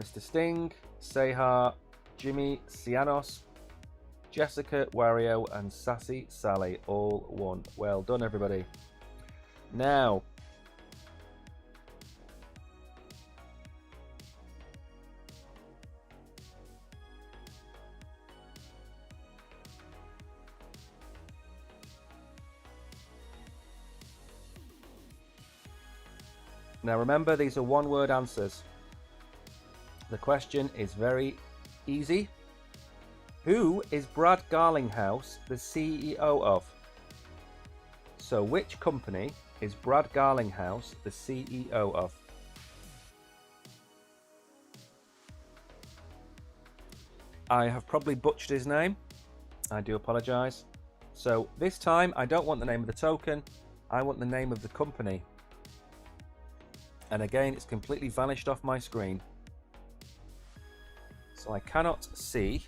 Mr. Sting, Sehar, Jimmy, Cianos, Jessica, Wario, and Sassy Sally all won. Well done, everybody. Now, remember, these are one-word answers. The question is very easy. Who is Brad Garlinghouse the CEO of? So which company is Brad Garlinghouse the CEO of? I have probably butchered his name. I do apologise. So this time I don't want the name of the token. I want the name of the company. And again, it's completely vanished off my screen. So I cannot see.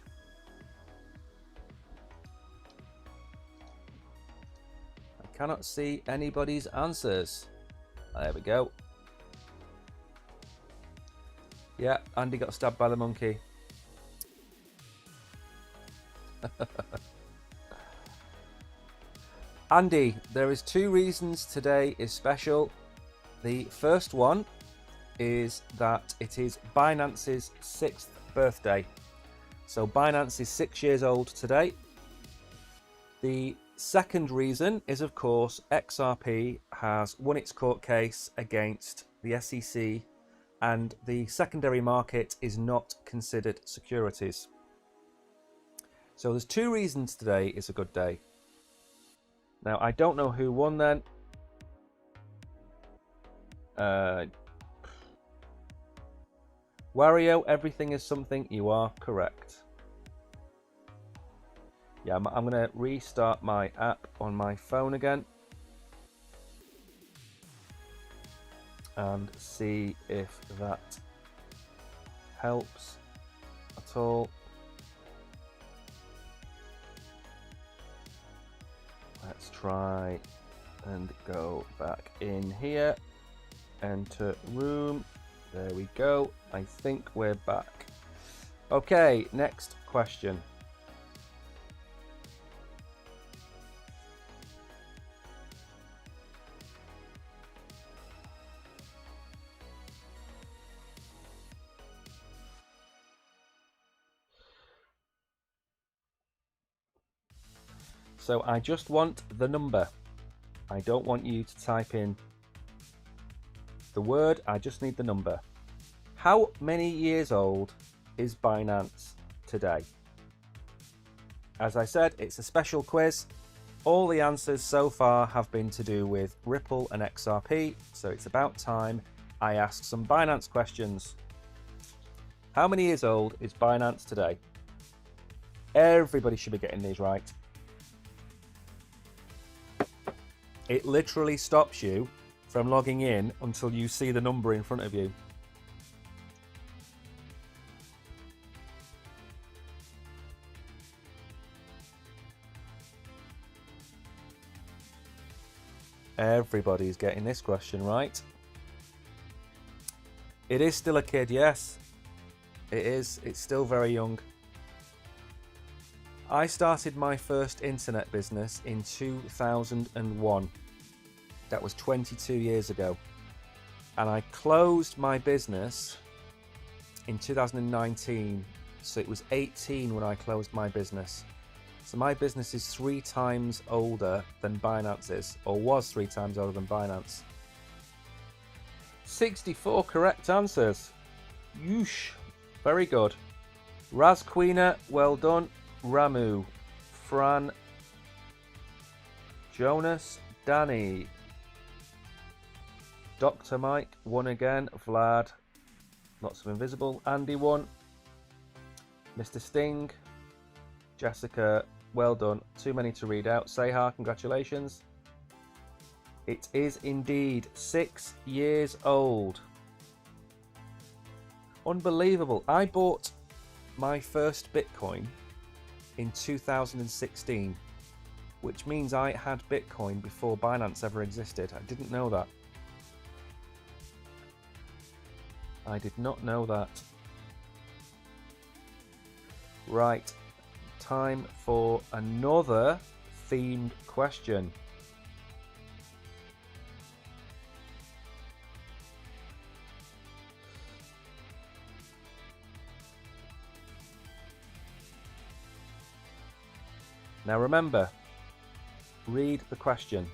I cannot see anybody's answers. There we go. Yeah, Andy got stabbed by the monkey. Andy, there is 2 reasons today is special. The first one is that it is Binance's 6th birthday. So Binance is 6 years old today. The second reason is, of course, XRP has won its court case against the SEC, and the secondary market is not considered securities. So there's 2 reasons today is a good day. Now, I don't know who won then. Wario, everything is something. You are correct. Yeah, I'm going to restart my app on my phone again and see if that helps at all. Let's try and go back in here. Enter room. There we go. I think we're back. Okay, next question. So I just want the number. I don't want you to type in the word, I just need the number. How many years old is Binance today? As I said, it's a special quiz. All the answers so far have been to do with Ripple and XRP, so it's about time I ask some Binance questions. How many years old is Binance today? Everybody should be getting these right. It literally stops you from logging in until you see the number in front of you. Everybody's getting this question right. It is still a kid, yes. It is. It's still very young. I started my first internet business in 2001. That was 22 years ago. And I closed my business in 2019. So it was 18 when I closed my business. So my business is 3 times older than Binance is, or was 3 times older than Binance. 64 correct answers. Yeesh. Very good. Raz Queena, well done. Ramu, Fran, Jonas, Danny, Dr. Mike won again, Vlad, lots of invisible, Andy won, Mr. Sting, Jessica, well done, too many to read out, Sehar, congratulations. It is indeed 6 years old. Unbelievable. I bought my first Bitcoin in 2016, which means I had Bitcoin before Binance ever existed. I didn't know that. I did not know that. Right, time for another themed question. Now remember, read the question.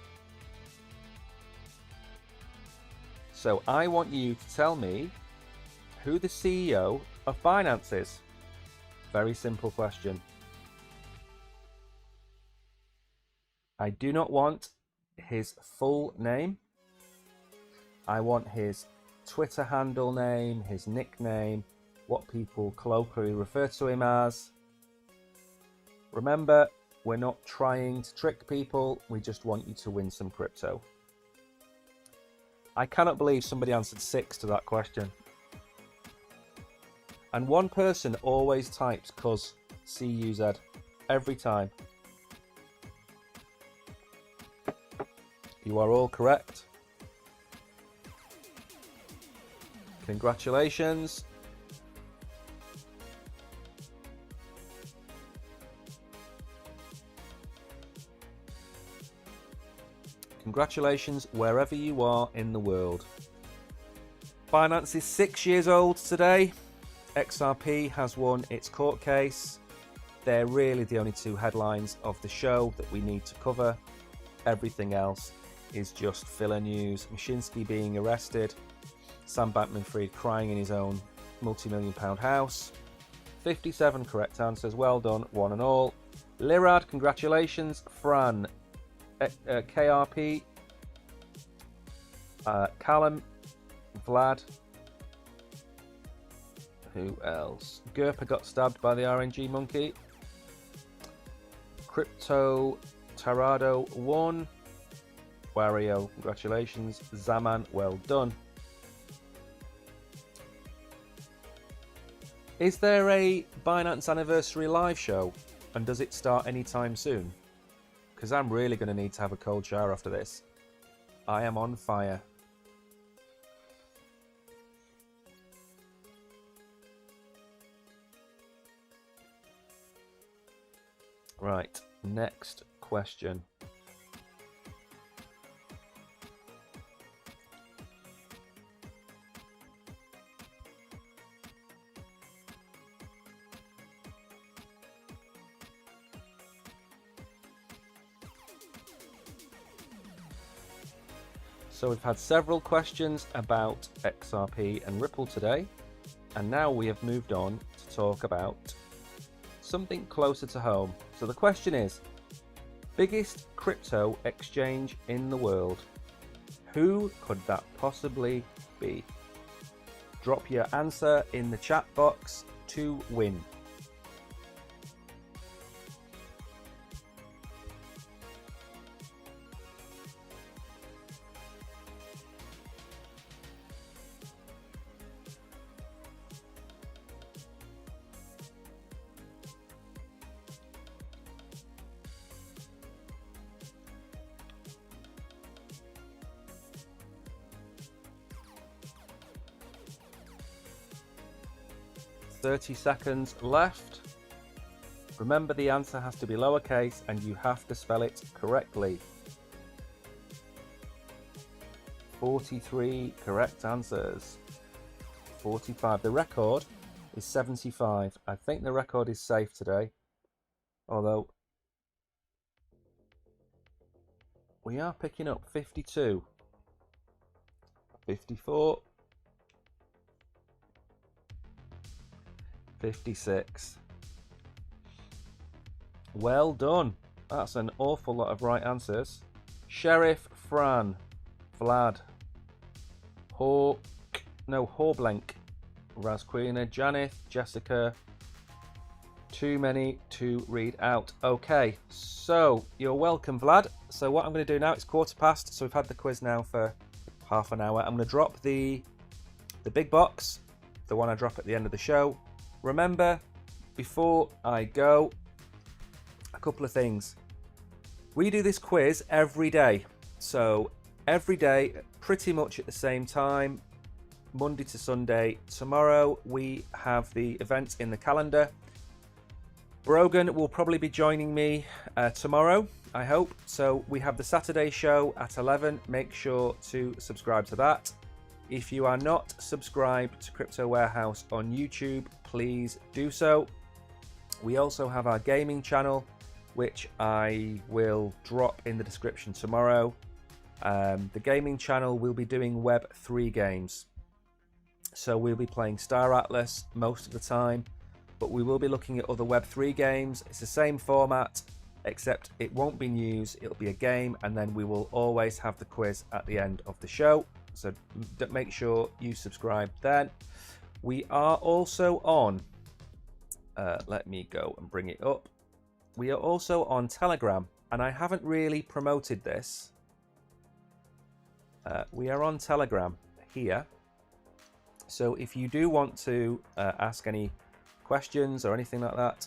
So I want you to tell me who the CEO of Binance is. Very simple question. I do not want his full name. I want his Twitter handle name, his nickname, what people colloquially refer to him as. Remember, we're not trying to trick people, we just want you to win some crypto. I cannot believe somebody answered 6 to that question. And one person always types cuz, C-U-Z, every time. You are all correct. Congratulations. Congratulations wherever you are in the world. Binance is 6 years old today. XRP has won its court case. They're really the only two headlines of the show that we need to cover. Everything else is just filler news. Mashinsky being arrested. Sam Bankman-Fried crying in his own multi-million-pound house. 57 correct answers. Well done, one and all. Lirad, congratulations. Fran, KRP, Callum, Vlad. Who else? Gerpa got stabbed by the RNG monkey. Crypto Tarado won. Wario, congratulations. Zaman, well done. Is there a Binance anniversary live show? And does it start anytime soon? Because I'm really going to need to have a cold shower after this. I am on fire. Right, next question. So we've had several questions about XRP and Ripple today, and now we have moved on to talk about something closer to home. So the question is, biggest crypto exchange in the world? Who could that possibly be? Drop your answer in the chat box to win. .30 seconds left. Remember, the answer has to be lowercase and you have to spell it correctly. 43 correct answers. 45. The record is 75. I think the record is safe today. Although we are picking up 52. 54. 56. Well done. That's an awful lot of right answers. Sheriff, Fran, Vlad, Horblank, Razquina, Janeth, Jessica. Too many to read out. Okay, so you're welcome, Vlad. So what I'm going to do now, it's 1:15, so we've had the quiz now for half an hour. I'm going to drop the big box, the one I drop at the end of the show. Remember, before I go, a couple of things. We do this quiz every day. So every day, pretty much at the same time, Monday to Sunday. Tomorrow, we have the event in the calendar. Brogan will probably be joining me tomorrow, I hope. So we have the Saturday show at 11. Make sure to subscribe to that. If you are not subscribed to Crypto Warehouse on YouTube, please do so. We also have our gaming channel, which I will drop in the description tomorrow. The gaming channel will be doing Web3 games. So we'll be playing Star Atlas most of the time, but we will be looking at other Web3 games. It's the same format. except it won't be news, it'll be a game, and then we will always have the quiz at the end of the show. So make sure you subscribe then. We are also on, let me go and bring it up. We are also on Telegram, and I haven't really promoted this. We are on Telegram here. So if you do want to ask any questions or anything like that,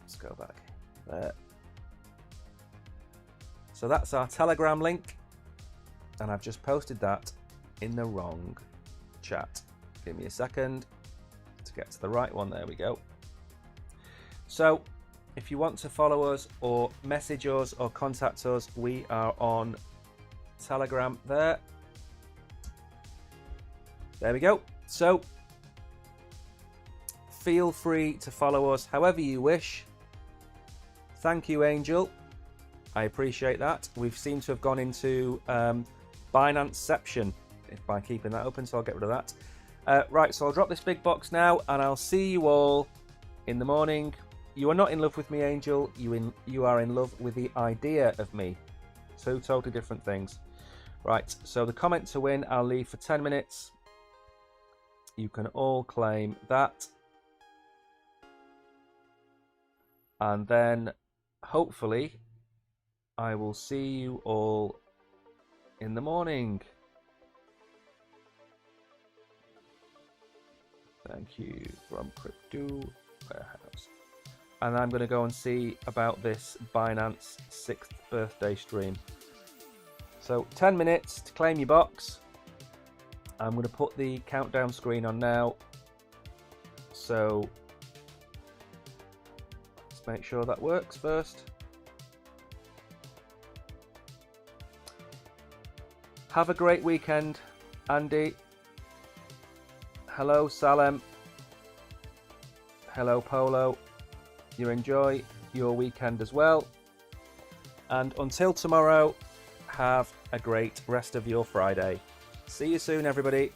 let's go back there. So that's our Telegram link, and I've just posted that in the wrong chat. Give me a second to get to the right one. There we go. So if you want to follow us or message us or contact us, we are on Telegram there. There we go. So feel free to follow us however you wish. Thank you, Angel. I appreciate that. We seem to have gone into Binanceception by keeping that open, so I'll get rid of that. Right, so I'll drop this big box now, and I'll see you all in the morning. You are not in love with me, Angel. You are in love with the idea of me. Two totally different things. Right, so the comment to win I'll leave for 10 minutes. You can all claim that. And then, hopefully, I will see you all in the morning. Thank you from Crypto Warehouse. And I'm going to go and see about this Binance 6th birthday stream. So 10 minutes to claim your box. I'm going to put the countdown screen on now. So let's make sure that works first. Have a great weekend, Andy. Hello, Salem. Hello, Polo. You enjoy your weekend as well. And until tomorrow, have a great rest of your Friday. See you soon, everybody.